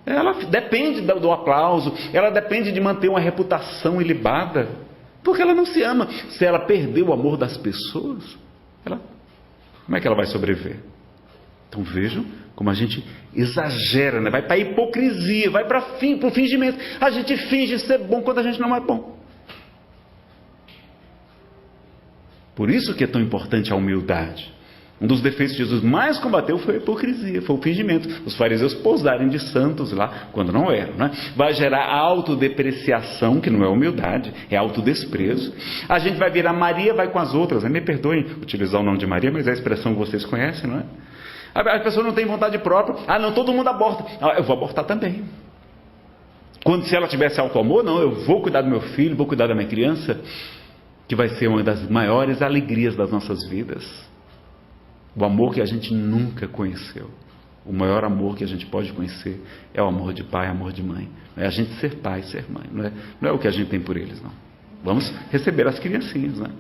Ela depende do aplauso, ela depende de manter uma reputação ilibada, porque ela não se ama. Se ela perder o amor das pessoas, como é que ela vai sobreviver? Então vejam como a gente exagera, né? Vai para a hipocrisia, vai para o fingimento. A gente finge ser bom quando a gente não é bom. Por isso que é tão importante a humildade. Um dos defeitos que Jesus mais combateu foi a hipocrisia, foi o fingimento. Os fariseus pousarem de santos lá, quando não eram, né? Vai gerar autodepreciação, que não é humildade, é autodesprezo. A gente vai virar Maria, vai com as outras, né? Me perdoem utilizar o nome de Maria, mas é a expressão que vocês conhecem, não é? A pessoa não tem vontade própria. Não, todo mundo aborta. Eu vou abortar também. Se ela tivesse auto-amor, não, eu vou cuidar do meu filho, vou cuidar da minha criança, que vai ser uma das maiores alegrias das nossas vidas. O amor que a gente nunca conheceu. O maior amor que a gente pode conhecer é o amor de pai, amor de mãe. Não é a gente ser pai, ser mãe. Não é o que a gente tem por eles, não. Vamos receber as criancinhas, né?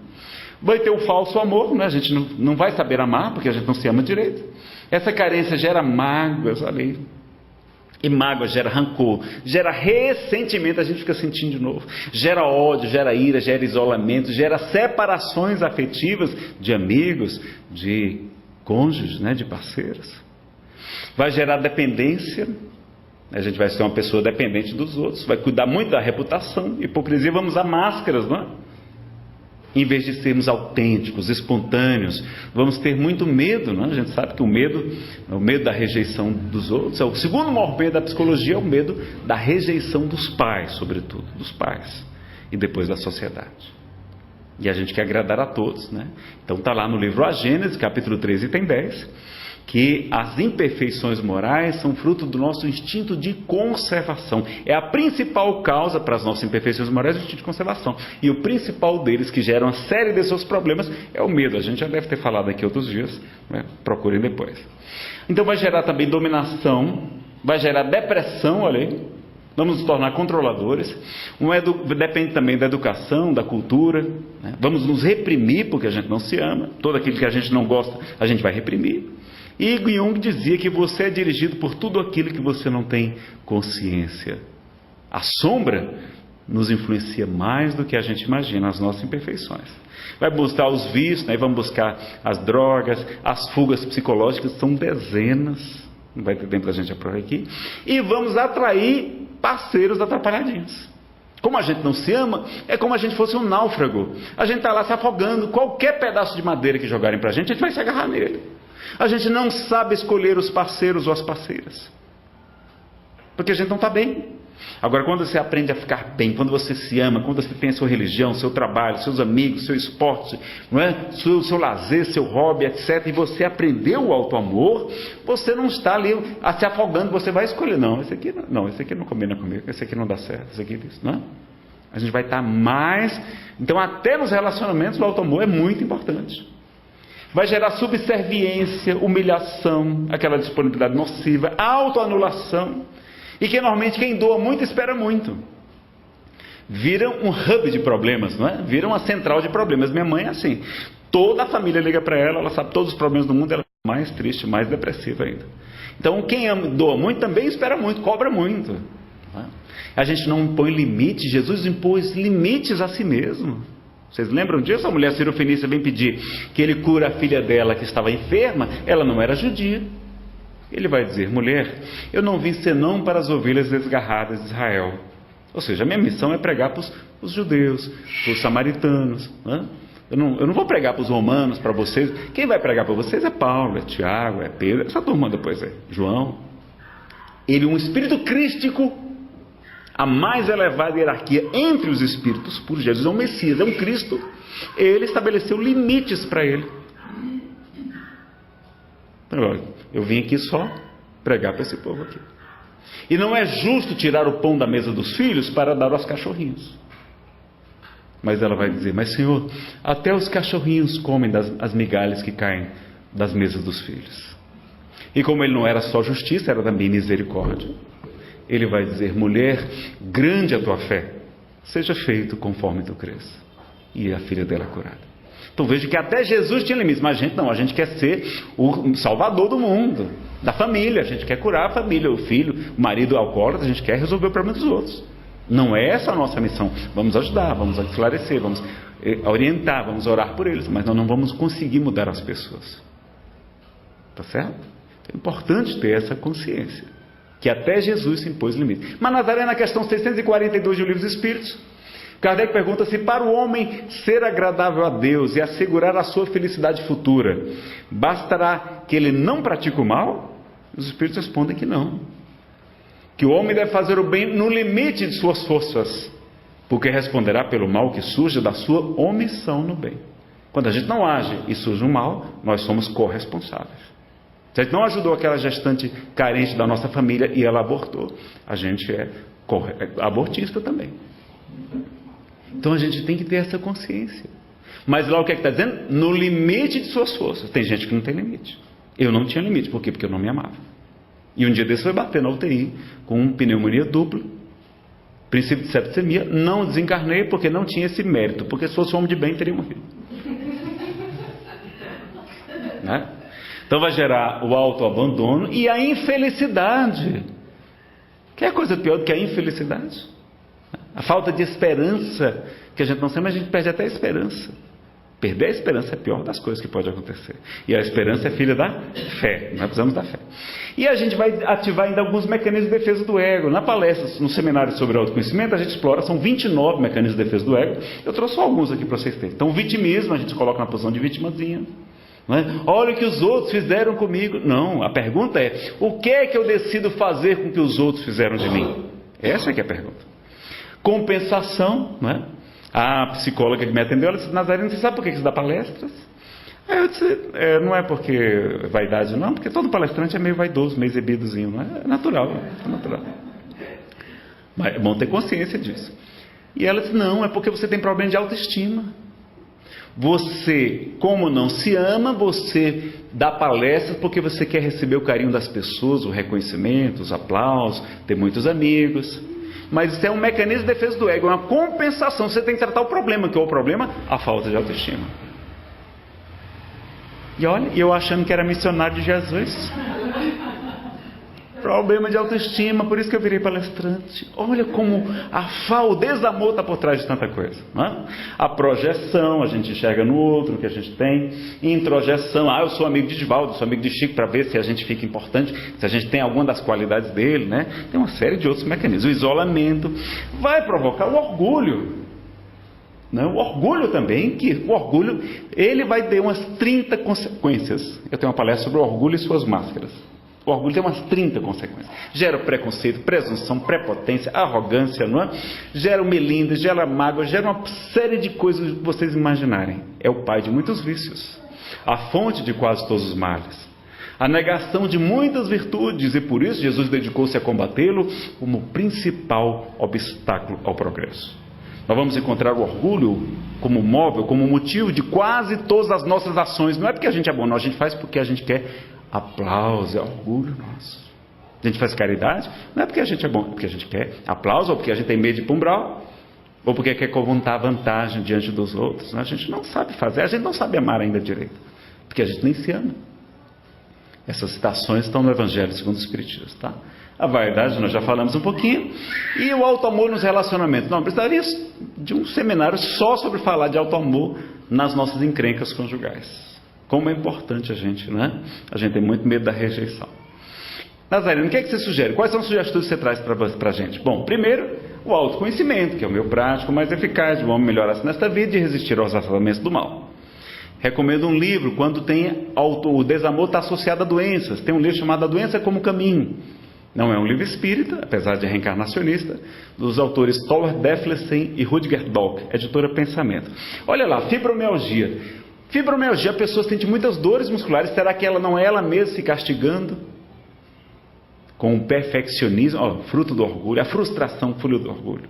Vai ter o falso amor, né? A gente não vai saber amar, porque a gente não se ama direito. Essa carência gera mágoas, olha aí. E mágoa gera rancor, gera ressentimento, a gente fica sentindo de novo. Gera ódio, gera ira, gera isolamento, gera separações afetivas de amigos, de cônjuges, né? De parceiros. Vai gerar dependência. A gente vai ser uma pessoa dependente dos outros, vai cuidar muito da reputação. Hipocrisia, vamos usar máscaras, não é? Em vez de sermos autênticos, espontâneos, vamos ter muito medo, não é? A gente sabe que o medo da rejeição dos outros. O segundo maior medo da psicologia é o medo da rejeição dos pais, sobretudo, dos pais, e depois da sociedade. E a gente quer agradar a todos, né? Então está lá no livro A Gênese, capítulo 13, item 10, que as imperfeições morais são fruto do nosso instinto de conservação. É a principal causa para as nossas imperfeições morais, o instinto de conservação. E o principal deles, que gera uma série de seus problemas, é o medo. A gente já deve ter falado aqui outros dias, né? Procurem depois. Então vai gerar também dominação, vai gerar depressão, olha aí. Vamos nos tornar controladores. Depende também da educação, da cultura, né? Vamos nos reprimir porque a gente não se ama. Todo aquilo que a gente não gosta, a gente vai reprimir. E Jung dizia que você é dirigido por tudo aquilo que você não tem consciência. A sombra nos influencia mais do que a gente imagina, as nossas imperfeições. Vai buscar os vícios, né? Vamos buscar as drogas, as fugas psicológicas, são dezenas, não vai ter tempo para a gente aproveitar aqui. E vamos atrair parceiros atrapalhadinhos. Como a gente não se ama, é como a gente fosse um náufrago. A gente está lá se afogando, qualquer pedaço de madeira que jogarem para a gente vai se agarrar nele. A gente não sabe escolher os parceiros ou as parceiras, porque a gente não está bem. Agora, quando você aprende a ficar bem, quando você se ama, quando você tem a sua religião, seu trabalho, seus amigos, seu esporte, não é? seu lazer, seu hobby, etc., e você aprendeu o auto-amor, você não está ali se afogando, você vai escolher, esse aqui não combina comigo, esse aqui não dá certo, esse aqui isso, não é? A gente vai estar mais. Então, até nos relacionamentos, o auto-amor é muito importante. Vai gerar subserviência, humilhação, aquela disponibilidade nociva, autoanulação. E que normalmente quem doa muito espera muito. Vira um hub de problemas, não é? Vira uma central de problemas. Minha mãe é assim. Toda a família liga para ela, ela sabe todos os problemas do mundo, ela é mais triste, mais depressiva ainda. Então quem doa muito também espera muito, cobra muito. Não é? A gente não impõe limites, Jesus impôs limites a si mesmo. Vocês lembram disso? A mulher cirofenícia vem pedir que ele cura a filha dela que estava enferma, ela não era judia. Ele vai dizer: mulher, eu não vim senão para as ovelhas desgarradas de Israel. Ou seja, a minha missão é pregar para os judeus, para os samaritanos, né? Eu não vou pregar para os romanos, para vocês. Quem vai pregar para vocês é Paulo, é Tiago, é Pedro, essa turma depois é João. Ele é um espírito crístico, a mais elevada hierarquia entre os espíritos puros. Jesus é um Messias, é um Cristo. Ele estabeleceu limites para ele. Então, eu vim aqui só pregar para esse povo aqui. E não é justo tirar o pão da mesa dos filhos para dar aos cachorrinhos. Mas ela vai dizer: mas Senhor, até os cachorrinhos comem as migalhas que caem das mesas dos filhos. E como ele não era só justiça, era também misericórdia, ele vai dizer: mulher, grande a tua fé, seja feito conforme tu crês. E a filha dela é curada. Então veja que até Jesus tinha limites, mas a gente não, a gente quer ser o salvador do mundo, da família, a gente quer curar a família, o filho, o marido alcoólatra, a gente quer resolver o problema dos outros. Não é essa a nossa missão. Vamos ajudar, vamos esclarecer, vamos orientar, vamos orar por eles, mas nós não vamos conseguir mudar as pessoas. Tá certo? É importante ter essa consciência, que até Jesus se impôs limite. Mas Nazaré, na questão 642 do Livro dos Espíritos, Kardec pergunta se para o homem ser agradável a Deus e assegurar a sua felicidade futura, bastará que ele não pratique o mal? Os Espíritos respondem que não. Que o homem deve fazer o bem no limite de suas forças, porque responderá pelo mal que surge da sua omissão no bem. Quando a gente não age e surge um mal, nós somos corresponsáveis. Se a gente não ajudou aquela gestante carente da nossa família e ela abortou, a gente é abortista também. Então a gente tem que ter essa consciência. Mas lá o que é que está dizendo? No limite de suas forças. Tem gente que não tem limite. Eu não tinha limite. Por quê? Porque eu não me amava. E um dia desse foi bater na UTI com pneumonia dupla, princípio de septicemia. Não desencarnei porque não tinha esse mérito. Porque se fosse homem de bem, teria morrido. Né? Então vai gerar o autoabandono e a infelicidade. Que é coisa pior do que a infelicidade? A falta de esperança, que a gente não sabe, mas a gente perde até a esperança. Perder a esperança é a pior das coisas que pode acontecer. E a esperança é filha da fé. Nós precisamos da fé. E a gente vai ativar ainda alguns mecanismos de defesa do ego. Na palestra, no seminário sobre autoconhecimento, a gente explora, são 29 mecanismos de defesa do ego. Eu trouxe só alguns aqui para vocês terem. Então, o vitimismo, a gente coloca na posição de vitimazinha. Não é? Olha o que os outros fizeram comigo. Não, a pergunta é: o que é que eu decido fazer com o que os outros fizeram de mim? Essa é que é a pergunta. Compensação, não é? A psicóloga que me atendeu, ela disse: Nazareno, você sabe por que você dá palestras? Aí eu disse: não é porque vaidade não, porque todo palestrante é meio vaidoso, meio exibidozinho, não é? É natural, é natural. Mas é bom ter consciência disso. E ela disse: não, é porque você tem problema de autoestima. Você, como não se ama, você dá palestras porque você quer receber o carinho das pessoas, o reconhecimento, os aplausos, ter muitos amigos. Mas isso é um mecanismo de defesa do ego, é uma compensação. Você tem que tratar o problema, que é o problema, a falta de autoestima. E olha, eu achando que era missionário de Jesus. Problema de autoestima, por isso que eu virei palestrante. Olha como o desamor está por trás de tanta coisa, não é? A projeção, a gente enxerga no outro o que a gente tem. Introjeção, eu sou amigo de Divaldo, sou amigo de Chico, para ver se a gente fica importante, se a gente tem alguma das qualidades dele, né? Tem uma série de outros mecanismos. O isolamento vai provocar o orgulho. Né? O orgulho também, que o orgulho, ele vai ter umas 30 consequências. Eu tenho uma palestra sobre o orgulho e suas máscaras. O orgulho tem umas 30 consequências. Gera preconceito, presunção, prepotência, arrogância, não é? Gera melindre, gera mágoa, gera uma série de coisas que vocês imaginarem. É o pai de muitos vícios, a fonte de quase todos os males, a negação de muitas virtudes, e por isso Jesus dedicou-se a combatê-lo como principal obstáculo ao progresso. Nós vamos encontrar o orgulho como móvel, como motivo de quase todas as nossas ações. Não é porque a gente é bom, não, a gente faz porque a gente quer aplauso, é orgulho nosso. A gente faz caridade, não é porque a gente é bom, é porque a gente quer aplauso, ou porque a gente tem medo de ir para um umbral, ou porque quer contar vantagem diante dos outros. A gente não sabe fazer, a gente não sabe amar ainda direito, porque a gente nem se ama. Essas citações estão no Evangelho segundo os Espiritistas, tá? A vaidade, nós já falamos um pouquinho, e o auto-amor nos relacionamentos. Não, precisaria de um seminário só sobre falar de auto-amor nas nossas encrencas conjugais. Como é importante a gente, né? A gente tem muito medo da rejeição. Nazareno, o que é que você sugere? Quais são as sugestões que você traz para a gente? Bom, primeiro, O autoconhecimento, que é o meio prático mais eficaz de um homem melhorar-se nesta vida e resistir aos assentamentos do mal. Recomendo um livro quando tem o desamor está associado a doenças. Tem um livro chamado A Doença como Caminho. Não é um livro espírita, apesar de reencarnacionista, dos autores Thor Deflesen e Rudger Dock, editora Pensamento. Olha lá, fibromialgia. Fibromialgia, a pessoa sente muitas dores musculares. Será que ela não é ela mesma se castigando? Com o perfeccionismo, fruto do orgulho, a frustração, fruto do orgulho.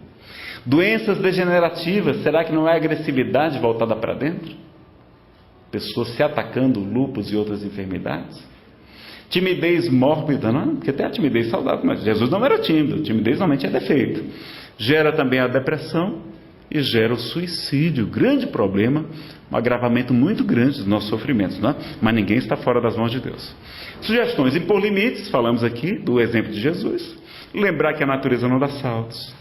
Doenças degenerativas, será que não é agressividade voltada para dentro? Pessoas se atacando, lúpus e outras enfermidades. Timidez mórbida, não é? Porque até a timidez saudável, mas Jesus não era tímido, timidez normalmente é defeito. Gera também a depressão e gera o suicídio, grande problema, um agravamento muito grande dos nossos sofrimentos, não é? Mas ninguém está fora das mãos de Deus. Sugestões: impor limites, falamos aqui do exemplo de Jesus. Lembrar que a natureza não dá saltos.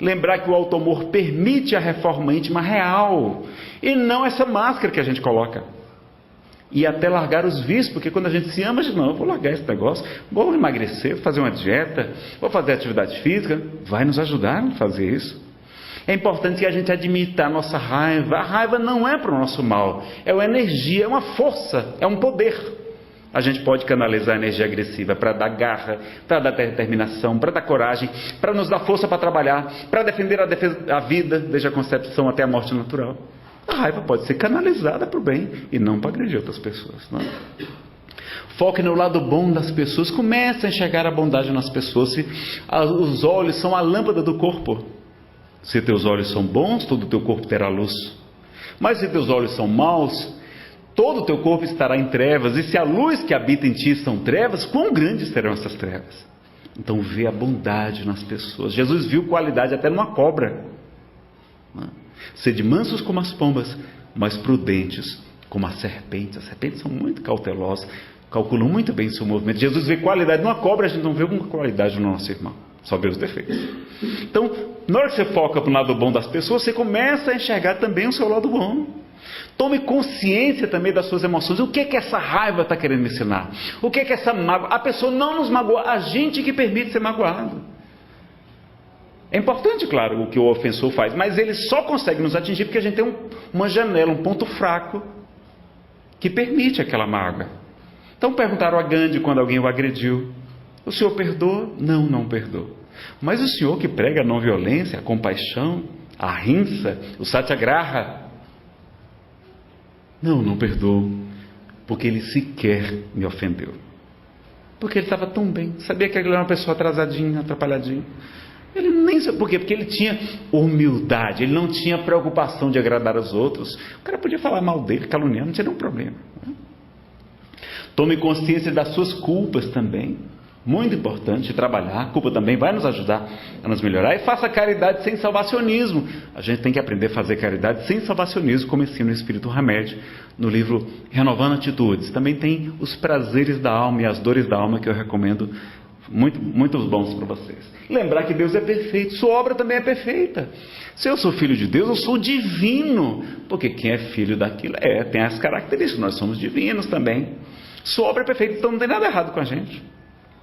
Lembrar que o auto-amor permite a reforma íntima real e não essa máscara que a gente coloca. E até largar os vícios, porque quando a gente se ama, a gente não, eu vou largar esse negócio, vou emagrecer, vou fazer uma dieta, vou fazer atividade física, vai nos ajudar a fazer isso. É importante que a gente admita a nossa raiva. A raiva não é para o nosso mal, é uma energia, é uma força, é um poder. A gente pode canalizar a energia agressiva para dar garra, para dar determinação, para dar coragem, para nos dar força para trabalhar, para defender a vida, desde a concepção até a morte natural. A raiva pode ser canalizada para o bem e não para agredir outras pessoas. Não é? Foque no lado bom das pessoas. Comece a enxergar a bondade nas pessoas. Os olhos são a lâmpada do corpo. Se teus olhos são bons, todo o teu corpo terá luz. Mas se teus olhos são maus, todo o teu corpo estará em trevas. E se a luz que habita em ti são trevas, quão grandes serão essas trevas? Então vê a bondade nas pessoas. Jesus viu qualidade até numa cobra. Sede mansos como as pombas, mas prudentes como as serpentes. As serpentes são muito cautelosas, calculam muito bem seu movimento. Jesus vê qualidade numa cobra, a gente não vê alguma qualidade no nosso irmão, só vê os defeitos. Então, na hora que você foca para o lado bom das pessoas, você começa a enxergar também o seu lado bom. Tome consciência também das suas emoções. O que é que essa raiva está querendo me ensinar? O que é que essa mágoa? A pessoa não nos magoa, a gente que permite ser magoado. É importante, claro, o que o ofensor faz, mas ele só consegue nos atingir porque a gente tem uma janela, um ponto fraco que permite aquela mágoa. Então perguntaram a Gandhi quando alguém o agrediu: o senhor perdoa? Não, não perdoa. Mas o senhor que prega a não violência, a compaixão, a ahimsa, o satyagraha? Não, não perdoo, porque ele sequer me ofendeu. Porque ele estava tão bem, sabia que ele era uma pessoa atrasadinha, atrapalhadinha. Ele nem sabe por quê, porque ele tinha humildade, ele não tinha preocupação de agradar aos outros. O cara podia falar mal dele, caluniar, não tinha nenhum problema. Tome consciência das suas culpas também. Muito importante trabalhar. A culpa também vai nos ajudar a nos melhorar. E faça caridade sem salvacionismo. A gente tem que aprender a fazer caridade sem salvacionismo, como ensina o Espírito Hamed no livro Renovando Atitudes. Também tem os prazeres da alma e as dores da alma, que eu recomendo, muito bons para vocês. Lembrar que Deus é perfeito, sua obra também é perfeita. Se eu sou filho de Deus, eu sou divino, porque quem é filho daquilo tem as características, nós somos divinos também. Sua obra é perfeita, então não tem nada errado com a gente.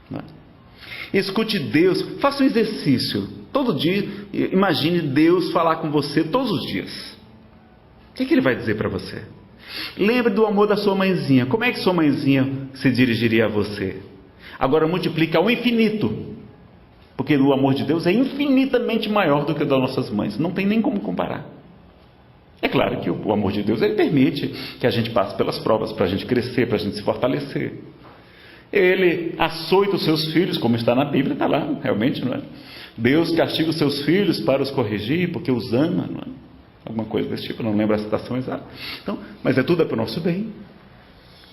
Não é? Escute Deus, faça um exercício todo dia, imagine Deus falar com você todos os dias. O que Ele vai dizer para você? Lembre do amor da sua mãezinha. Como é que sua mãezinha se dirigiria a você? Agora multiplica ao infinito, porque o amor de Deus é infinitamente maior do que o das nossas mães, não tem nem como comparar. É claro que o amor de Deus, ele permite que a gente passe pelas provas, para a gente crescer, para a gente se fortalecer. Ele açoita os seus filhos, como está na Bíblia, está lá, realmente, não é? Deus castiga os seus filhos para os corrigir, porque os ama, não é? Alguma coisa desse tipo, não lembro a citação exata. Então, mas tudo é para o nosso bem.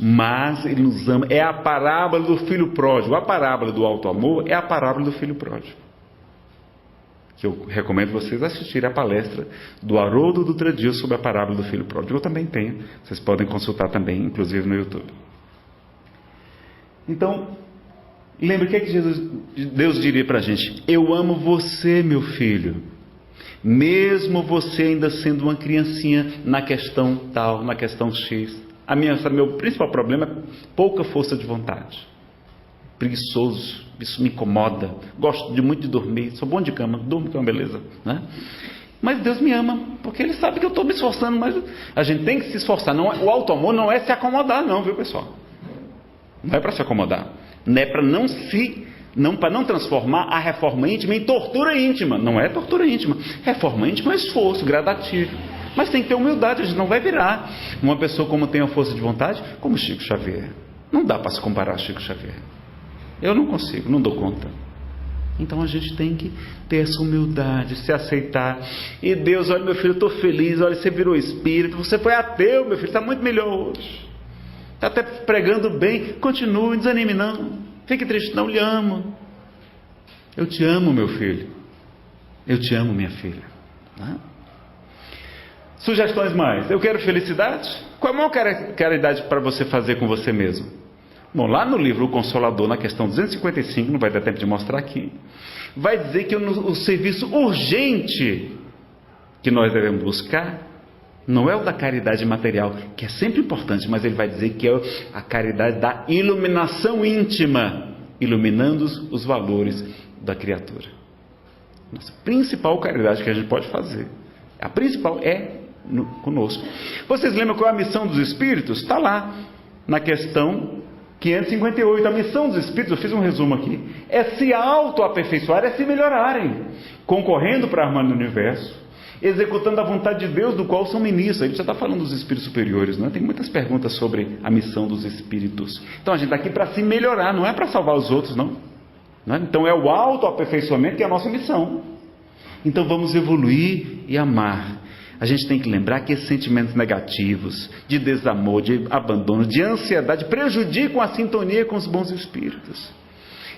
Mas Ele nos ama. É a parábola do filho pródigo. A parábola do alto amor é a parábola do filho pródigo, que eu recomendo vocês assistirem a palestra do Haroldo Dutra-Dias sobre a parábola do filho pródigo. Eu também tenho, vocês podem consultar também, inclusive no YouTube. Então, lembre o que é que Deus diria para a gente: eu amo você, meu filho, mesmo você ainda sendo uma criancinha na questão tal, na questão X. Meu principal problema é pouca força de vontade. preguiçoso, isso me incomoda, gosto muito de dormir, sou bom de cama, durmo que é uma beleza, né? Mas Deus me ama, porque Ele sabe que eu estou me esforçando, mas a gente tem que se esforçar. Não, o auto-amor não é se acomodar não, viu pessoal? Não é para se acomodar, não é para não transformar a reforma íntima em tortura íntima. Não é tortura íntima, reforma íntima é esforço gradativo, mas tem que ter humildade. A gente não vai virar uma pessoa como tem a força de vontade como Chico Xavier. Não dá para se comparar a Chico Xavier, eu não consigo, não dou conta. Então a gente tem que ter essa humildade, se aceitar. E Deus, olha meu filho, eu estou feliz, olha, você virou espírito, você foi ateu, meu filho, está muito melhor hoje, está até pregando bem, continue, desanime não, fique triste não, lhe amo. Eu te amo, meu filho, eu te amo, minha filha, né? Sugestões mais, eu quero felicidade? Qual é a maior caridade para você fazer com você mesmo? Bom, lá no livro O Consolador, na questão 255, não vai dar tempo de mostrar aqui, vai dizer que o serviço urgente que nós devemos buscar não é o da caridade material, que é sempre importante, mas ele vai dizer que é a caridade da iluminação íntima, iluminando os valores da criatura. Nossa principal caridade que a gente pode fazer, a principal é conosco. Vocês lembram qual é a missão dos espíritos? Está lá na questão 558, a missão dos espíritos, eu fiz um resumo aqui, é se auto-aperfeiçoar, é se melhorarem, concorrendo para a harmonia do universo, executando a vontade de Deus, do qual são ministros. Aí você está falando dos espíritos superiores, né? Tem muitas perguntas sobre a missão dos espíritos. Então a gente está aqui para se melhorar, não é para salvar os outros, não. Então é o auto-aperfeiçoamento que é a nossa missão. Então vamos evoluir e amar. A gente tem que lembrar que esses sentimentos negativos, de desamor, de abandono, de ansiedade, prejudicam a sintonia com os bons espíritos.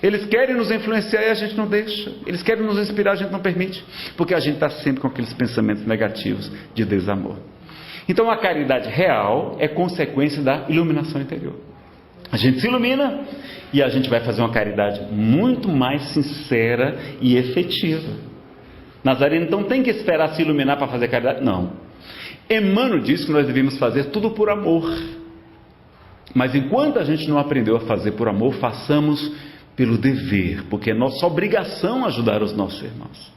Eles querem nos influenciar e a gente não deixa. Eles querem nos inspirar, a gente não permite. Porque a gente está sempre com aqueles pensamentos negativos de desamor. Então a caridade real é consequência da iluminação interior. A gente se ilumina e a gente vai fazer uma caridade muito mais sincera e efetiva. Nazareno então tem que esperar se iluminar para fazer caridade? Não. Emmanuel diz que nós devemos fazer tudo por amor. Mas enquanto a gente não aprendeu a fazer por amor, façamos pelo dever, porque é nossa obrigação ajudar os nossos irmãos.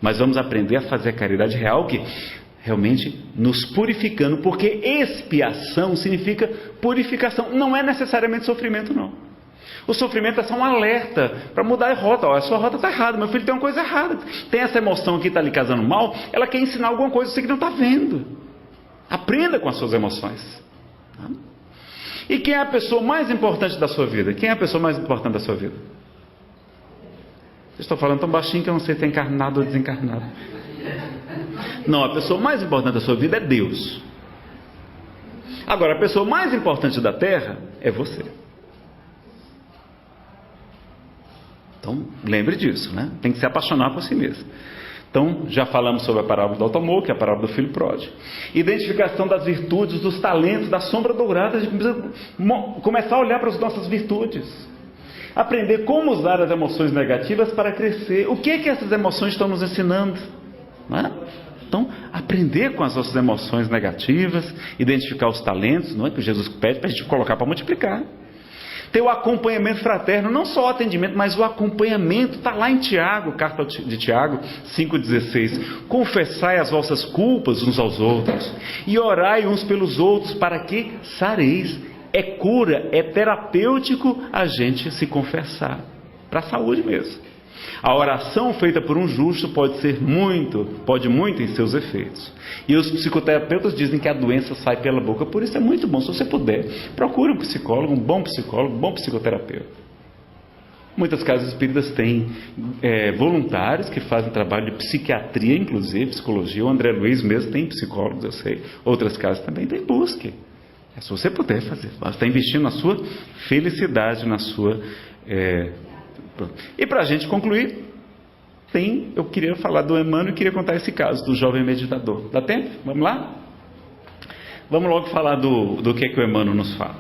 Mas vamos aprender a fazer a caridade real, que realmente nos purificando, porque expiação significa purificação, não é necessariamente sofrimento não. O sofrimento é só um alerta para mudar a rota. Olha, a sua rota está errada, meu filho tem uma coisa errada, tem essa emoção aqui que está lhe casando mal, ela quer ensinar alguma coisa, você que não está vendo. Aprenda com as suas emoções. E quem é a pessoa mais importante da sua vida? Quem é a pessoa mais importante da sua vida? Eu estou falando tão baixinho que eu não sei se é encarnado ou desencarnado. Não, a pessoa mais importante da sua vida é Deus. Agora, a pessoa mais importante da Terra é você. Então, lembre disso, né? Tem que se apaixonar por si mesmo. Então, já falamos sobre a parábola do automóvel, que é a parábola do filho pródigo. Identificação das virtudes, dos talentos, da sombra dourada. A gente precisa começar a olhar para as nossas virtudes. Aprender como usar as emoções negativas para crescer. O que é que essas emoções estão nos ensinando? Né? Então, aprender com as nossas emoções negativas, identificar os talentos, não é que Jesus pede para a gente colocar para multiplicar. Ter o acompanhamento fraterno, não só o atendimento, mas o acompanhamento, está lá em Tiago, carta de Tiago 5,16. Confessai as vossas culpas uns aos outros e orai uns pelos outros para que sareis. É cura, é terapêutico a gente se confessar, para a saúde mesmo. A oração feita por um justo pode muito em seus efeitos. E os psicoterapeutas dizem que a doença sai pela boca, por isso é muito bom, se você puder, procure um psicólogo, um bom psicoterapeuta. Muitas casas espíritas têm voluntários que fazem trabalho de psiquiatria, inclusive psicologia. O André Luiz mesmo tem psicólogos, eu sei. Outras casas também tem, busque. Se você puder fazer, você está investindo na sua felicidade, na sua... E para a gente concluir, eu queria falar do Emmanuel e queria contar esse caso do jovem meditador. Dá tempo? Vamos lá? Vamos logo falar do que o Emmanuel nos fala.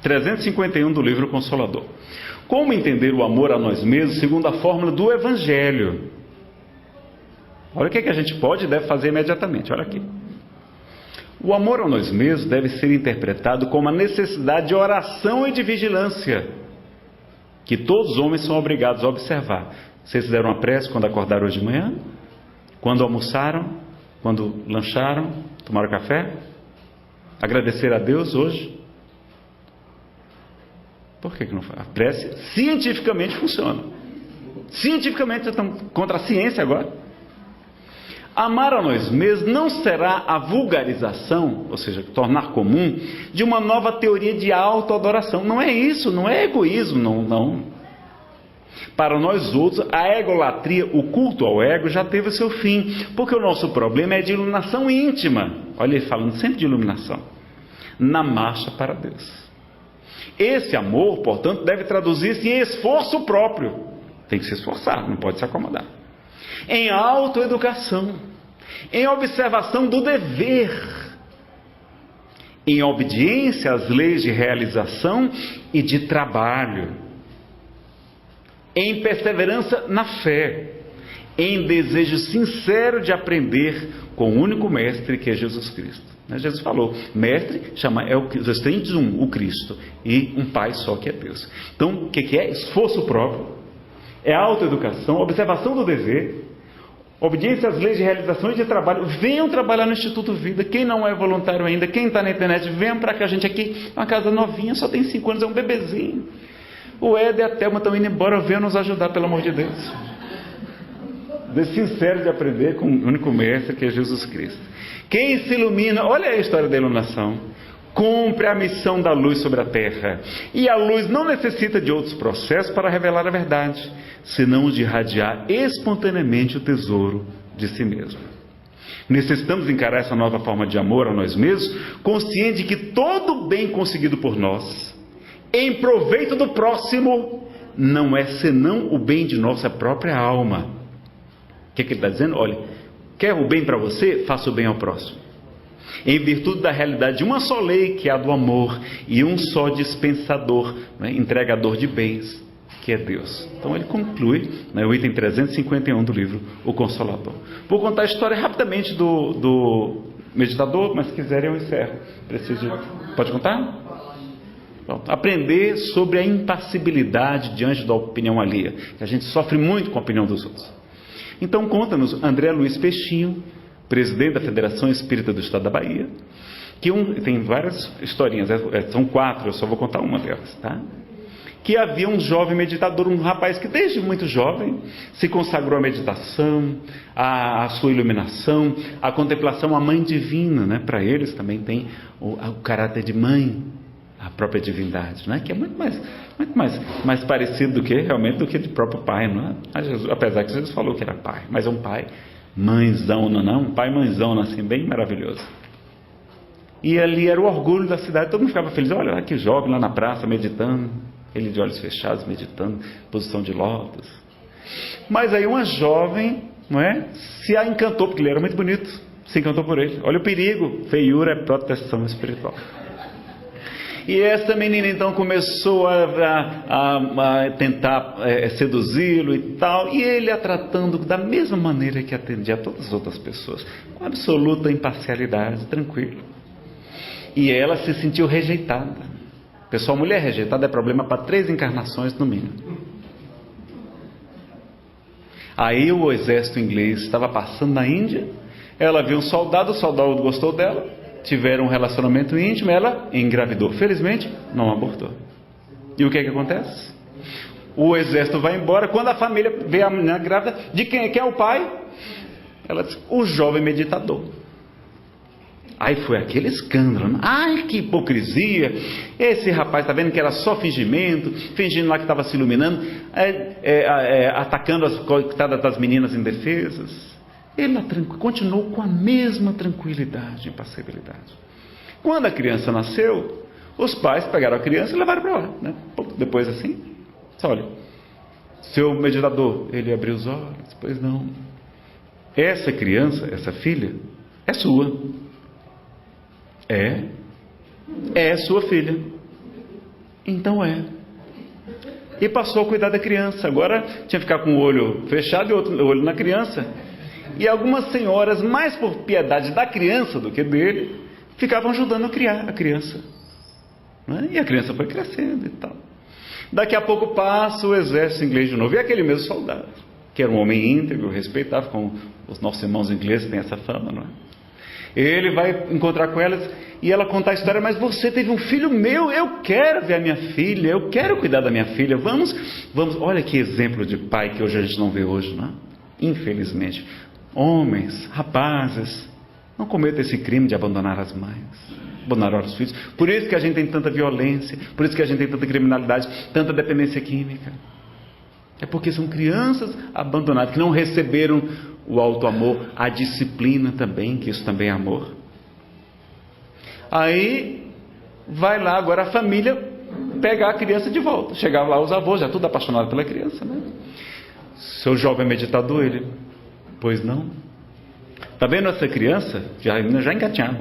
351 do livro Consolador. Como entender o amor a nós mesmos segundo a fórmula do Evangelho? Olha o que a gente pode e deve fazer imediatamente. Olha aqui. O amor a nós mesmos deve ser interpretado como a necessidade de oração e de vigilância. que todos os homens são obrigados a observar. Vocês fizeram uma prece quando acordaram hoje de manhã? Quando almoçaram? Quando lancharam? Tomaram café? Agradeceram a Deus hoje? Por que não faz? A prece cientificamente funciona. Cientificamente, estamos contra a ciência agora. Amar a nós mesmos não será a vulgarização, ou seja, tornar comum, de uma nova teoria de autoadoração. Não é isso, não é egoísmo, não. Para nós outros, a egolatria, o culto ao ego, já teve o seu fim, porque o nosso problema é de iluminação íntima. Olha ele falando sempre de iluminação, na marcha para Deus. Esse amor, portanto, deve traduzir-se em esforço próprio. Tem que se esforçar, não pode se acomodar. Em autoeducação, em observação do dever, em obediência às leis de realização e de trabalho, em perseverança na fé, em desejo sincero de aprender com o único mestre que é Jesus Cristo. Jesus falou, mestre os três um, o Cristo, e um Pai só que é Deus. Então, o que é? Esforço próprio, é autoeducação, observação do dever, obediência às leis de realização e de trabalho. Venham trabalhar no Instituto Vida. Quem não é voluntário ainda, quem está na internet, venham para cá. A gente aqui, uma casa novinha, só tem 5 anos, é um bebezinho. O Ed e a Thelma estão indo embora, venham nos ajudar, pelo amor de Deus. Deus sincero de aprender com o único mestre que é Jesus Cristo. Quem se ilumina, olha a história da iluminação, cumpre a missão da luz sobre a terra. E a luz não necessita de outros processos para revelar a verdade, senão de irradiar espontaneamente o tesouro de si mesmo. Necessitamos encarar essa nova forma de amor a nós mesmos, consciente de que todo bem conseguido por nós, em proveito do próximo, não é senão o bem de nossa própria alma. O que ele está dizendo? Olha, quer o bem para você? Faça o bem ao próximo. Em virtude da realidade de uma só lei, que é a do amor, e um só dispensador, entregador de bens, que é Deus. Então ele conclui, o item 351 do livro O Consolador. Vou contar a história rapidamente do meditador, mas se quiserem eu encerro. Pode contar? Bom, aprender sobre a impassibilidade diante da opinião alheia, que a gente sofre muito com a opinião dos outros. Então conta-nos André Luiz Peixinho, presidente da Federação Espírita do Estado da Bahia, que tem várias historinhas, são 4, eu só vou contar uma delas, tá? Que havia um jovem meditador, um rapaz que desde muito jovem se consagrou à meditação, à sua iluminação, à contemplação, à mãe divina, Para eles também tem o caráter de mãe, a própria divindade, Que é muito mais parecido realmente do que de próprio pai, não é? Jesus, apesar que Jesus falou que era pai, mas é um pai mãezão, não? Um pai mãezão, assim, bem maravilhoso. E ali era o orgulho da cidade, todo mundo ficava feliz, olha que jovem lá na praça meditando, ele de olhos fechados meditando, posição de lótus. Mas aí uma jovem, se a encantou, porque ele era muito bonito, se encantou por ele. Olha o perigo, feiura é proteção espiritual. E essa menina então começou a tentar seduzi-lo e tal, e ele a tratando da mesma maneira que atendia a todas as outras pessoas, com absoluta imparcialidade, tranquilo. E ela se sentiu rejeitada. Pessoal, mulher rejeitada é problema para 3 encarnações no mínimo. Aí o exército inglês estava passando na Índia, ela viu um soldado, o soldado gostou dela, tiveram um relacionamento íntimo, ela engravidou. Felizmente, não abortou. E o que acontece? O exército vai embora, quando a família vê a menina grávida, de quem é o pai? Ela diz, o jovem meditador. Aí foi aquele escândalo, Ai, que hipocrisia, esse rapaz está vendo que era só fingimento, fingindo lá que estava se iluminando, atacando as coitadas das meninas indefesas. Ele continuou com a mesma tranquilidade e impassibilidade. Quando a criança nasceu, os pais pegaram a criança e levaram para lá. Depois assim, olha, seu meditador, ele abriu os olhos, pois não. Essa criança, essa filha, é sua. É sua filha. Então E passou a cuidar da criança. Agora tinha que ficar com o olho fechado e outro olho na criança. E algumas senhoras, mais por piedade da criança do que dele, ficavam ajudando a criar a criança. E a criança foi crescendo e tal. Daqui a pouco passa o exército inglês de novo. E aquele mesmo soldado, que era um homem íntegro, respeitável, como os nossos irmãos ingleses têm essa fama, não é? Ele vai encontrar com elas e ela conta a história: mas você teve um filho meu, eu quero ver a minha filha, eu quero cuidar da minha filha, vamos. Olha que exemplo de pai que hoje a gente não vê hoje, não é? Infelizmente. Homens, rapazes, não cometam esse crime de abandonar as mães, abandonar os filhos. Por isso que a gente tem tanta violência, por isso que a gente tem tanta criminalidade, tanta dependência química. É porque são crianças abandonadas, que não receberam o alto amor, a disciplina também, que isso também é amor. Aí vai lá agora a família pegar a criança de volta. Chegavam lá os avós, já tudo apaixonado pela criança, né? Seu jovem meditador, ele: pois não? Está vendo essa criança? Já engatinhava.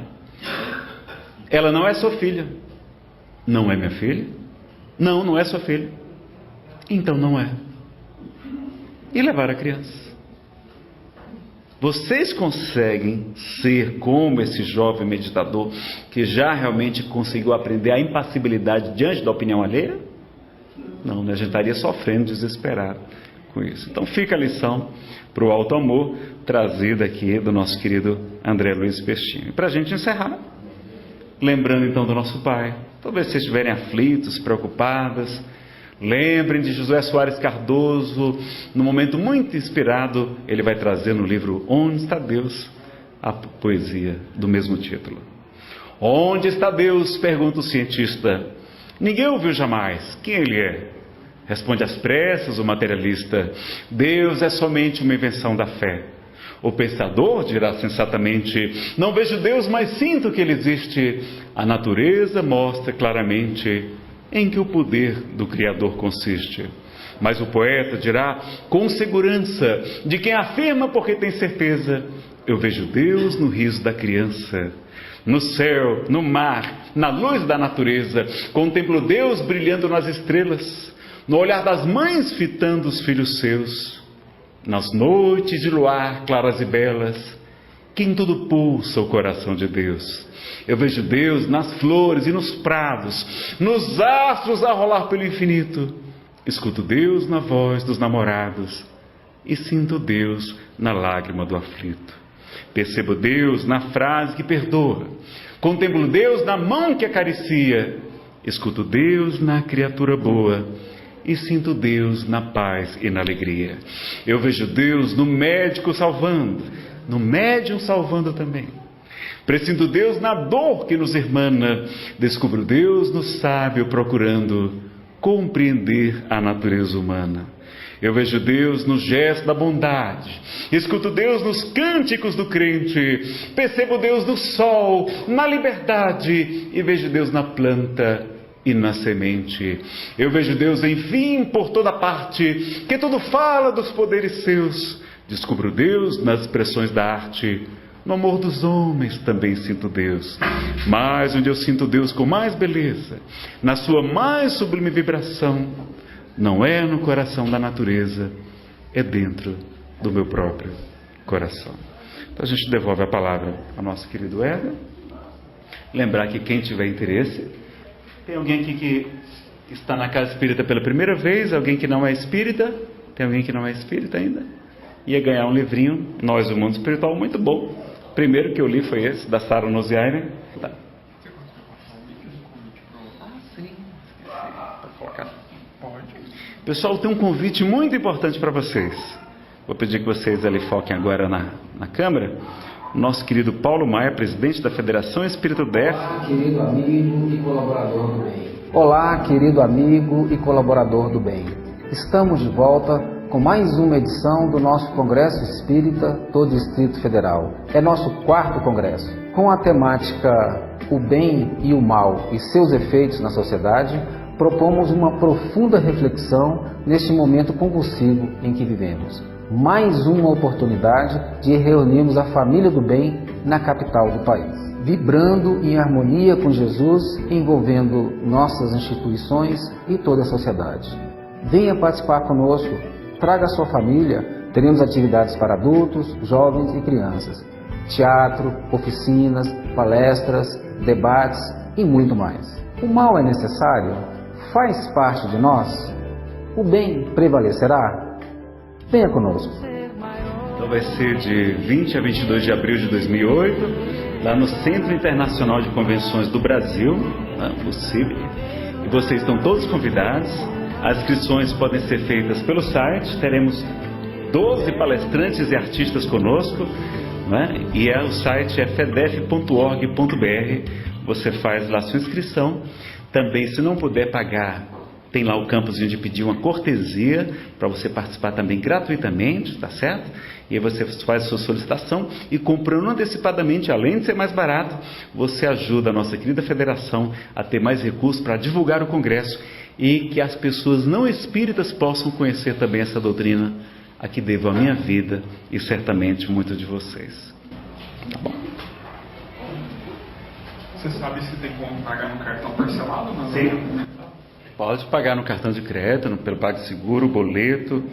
Ela não é sua filha. Não é minha filha? Não, não é sua filha. Então não é. E levar a criança. Vocês conseguem ser como esse jovem meditador que já realmente conseguiu aprender a impassibilidade diante da opinião alheia? Não, né? A gente estaria sofrendo, desesperado com isso. Então fica a lição para o alto amor trazida aqui do nosso querido André Luiz Pestinho. E para a gente encerrar, lembrando então do nosso Pai. Talvez vocês estiverem aflitos, preocupadas, lembrem de Josué Soares Cardoso. No momento muito inspirado, ele vai trazer no livro Onde Está Deus? A poesia do mesmo título. Onde está Deus? Pergunta o cientista. Ninguém ouviu jamais. Quem ele é? Responde às pressas o materialista. Deus é somente uma invenção da fé. O pensador dirá sensatamente: não vejo Deus, mas sinto que ele existe. A natureza mostra claramente em que o poder do Criador consiste. Mas o poeta dirá com segurança de quem afirma porque tem certeza: eu vejo Deus no riso da criança, no céu, no mar, na luz da natureza. Contemplo Deus brilhando nas estrelas, no olhar das mães fitando os filhos seus, nas noites de luar claras e belas, que em tudo pulsa o coração de Deus. Eu vejo Deus nas flores e nos prados, nos astros a rolar pelo infinito. Escuto Deus na voz dos namorados e sinto Deus na lágrima do aflito. Percebo Deus na frase que perdoa, contemplo Deus na mão que acaricia, escuto Deus na criatura boa e sinto Deus na paz e na alegria. Eu vejo Deus no médico salvando, no médium salvando também. Presinto Deus na dor que nos irmana, descubro Deus no sábio procurando compreender a natureza humana. Eu vejo Deus no gesto da bondade, escuto Deus nos cânticos do crente, percebo Deus no sol, na liberdade, e vejo Deus na planta e na semente. Eu vejo Deus, enfim, por toda parte, que tudo fala dos poderes seus. Descubro Deus nas expressões da arte, no amor dos homens também sinto Deus. Mas onde eu sinto Deus com mais beleza, na sua mais sublime vibração, não é no coração da natureza, é dentro do meu próprio coração. Então a gente devolve a palavra ao nosso querido Éder. Lembrar que quem tiver interesse, tem alguém aqui que está na casa espírita pela primeira vez, alguém que não é espírita, tem alguém que não é espírita ainda, ia ganhar um livrinho, Nós, o Mundo Espiritual, muito bom. O primeiro que eu li foi esse, da Sarah Nosiainen. Tá. Pessoal, tem um convite muito importante para vocês. Vou pedir que vocês ali foquem agora na câmera. Nosso querido Paulo Maia, presidente da Federação Espírita DEF. Olá, querido amigo e colaborador do bem. Olá, querido amigo e colaborador do bem. Estamos de volta com mais uma edição do nosso Congresso Espírita do Distrito Federal. É nosso 4º congresso, com a temática O Bem e o Mal e seus efeitos na sociedade. Propomos uma profunda reflexão neste momento convulsivo em que vivemos. Mais uma oportunidade de reunirmos a família do bem na capital do país, vibrando em harmonia com Jesus, envolvendo nossas instituições e toda a sociedade. Venha participar conosco, traga a sua família. Teremos atividades para adultos, jovens e crianças, teatro, oficinas, palestras, debates e muito mais. O mal é necessário? faz parte de nós? O bem prevalecerá? Venha conosco. Então vai ser de 20 a 22 de abril de 2008, lá no Centro Internacional de Convenções do Brasil, o CIB. E vocês estão todos convidados. As inscrições podem ser feitas pelo site. Teremos 12 palestrantes e artistas conosco, né? E o site é fedef.org.br. Você faz lá a sua inscrição. Também, se não puder pagar, tem lá o campozinho de pedir uma cortesia para você participar também gratuitamente, tá certo? E aí você faz a sua solicitação e, comprando antecipadamente, além de ser mais barato, você ajuda a nossa querida federação a ter mais recursos para divulgar o congresso e que as pessoas não espíritas possam conhecer também essa doutrina a que devo a minha vida e certamente muitos de vocês. Tá bom? Você sabe se tem como pagar no cartão parcelado? Não? Sim. Pode pagar no cartão de crédito, pelo PagSeguro, boleto.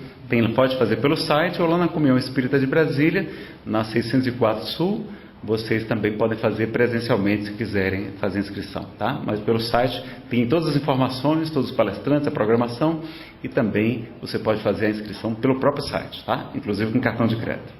Pode fazer pelo site ou lá na Comunhão Espírita de Brasília, na 604 Sul. Vocês também podem fazer presencialmente se quiserem fazer inscrição, tá? Mas pelo site tem todas as informações, todos os palestrantes, a programação, e também você pode fazer a inscrição pelo próprio site, tá? Inclusive com cartão de crédito.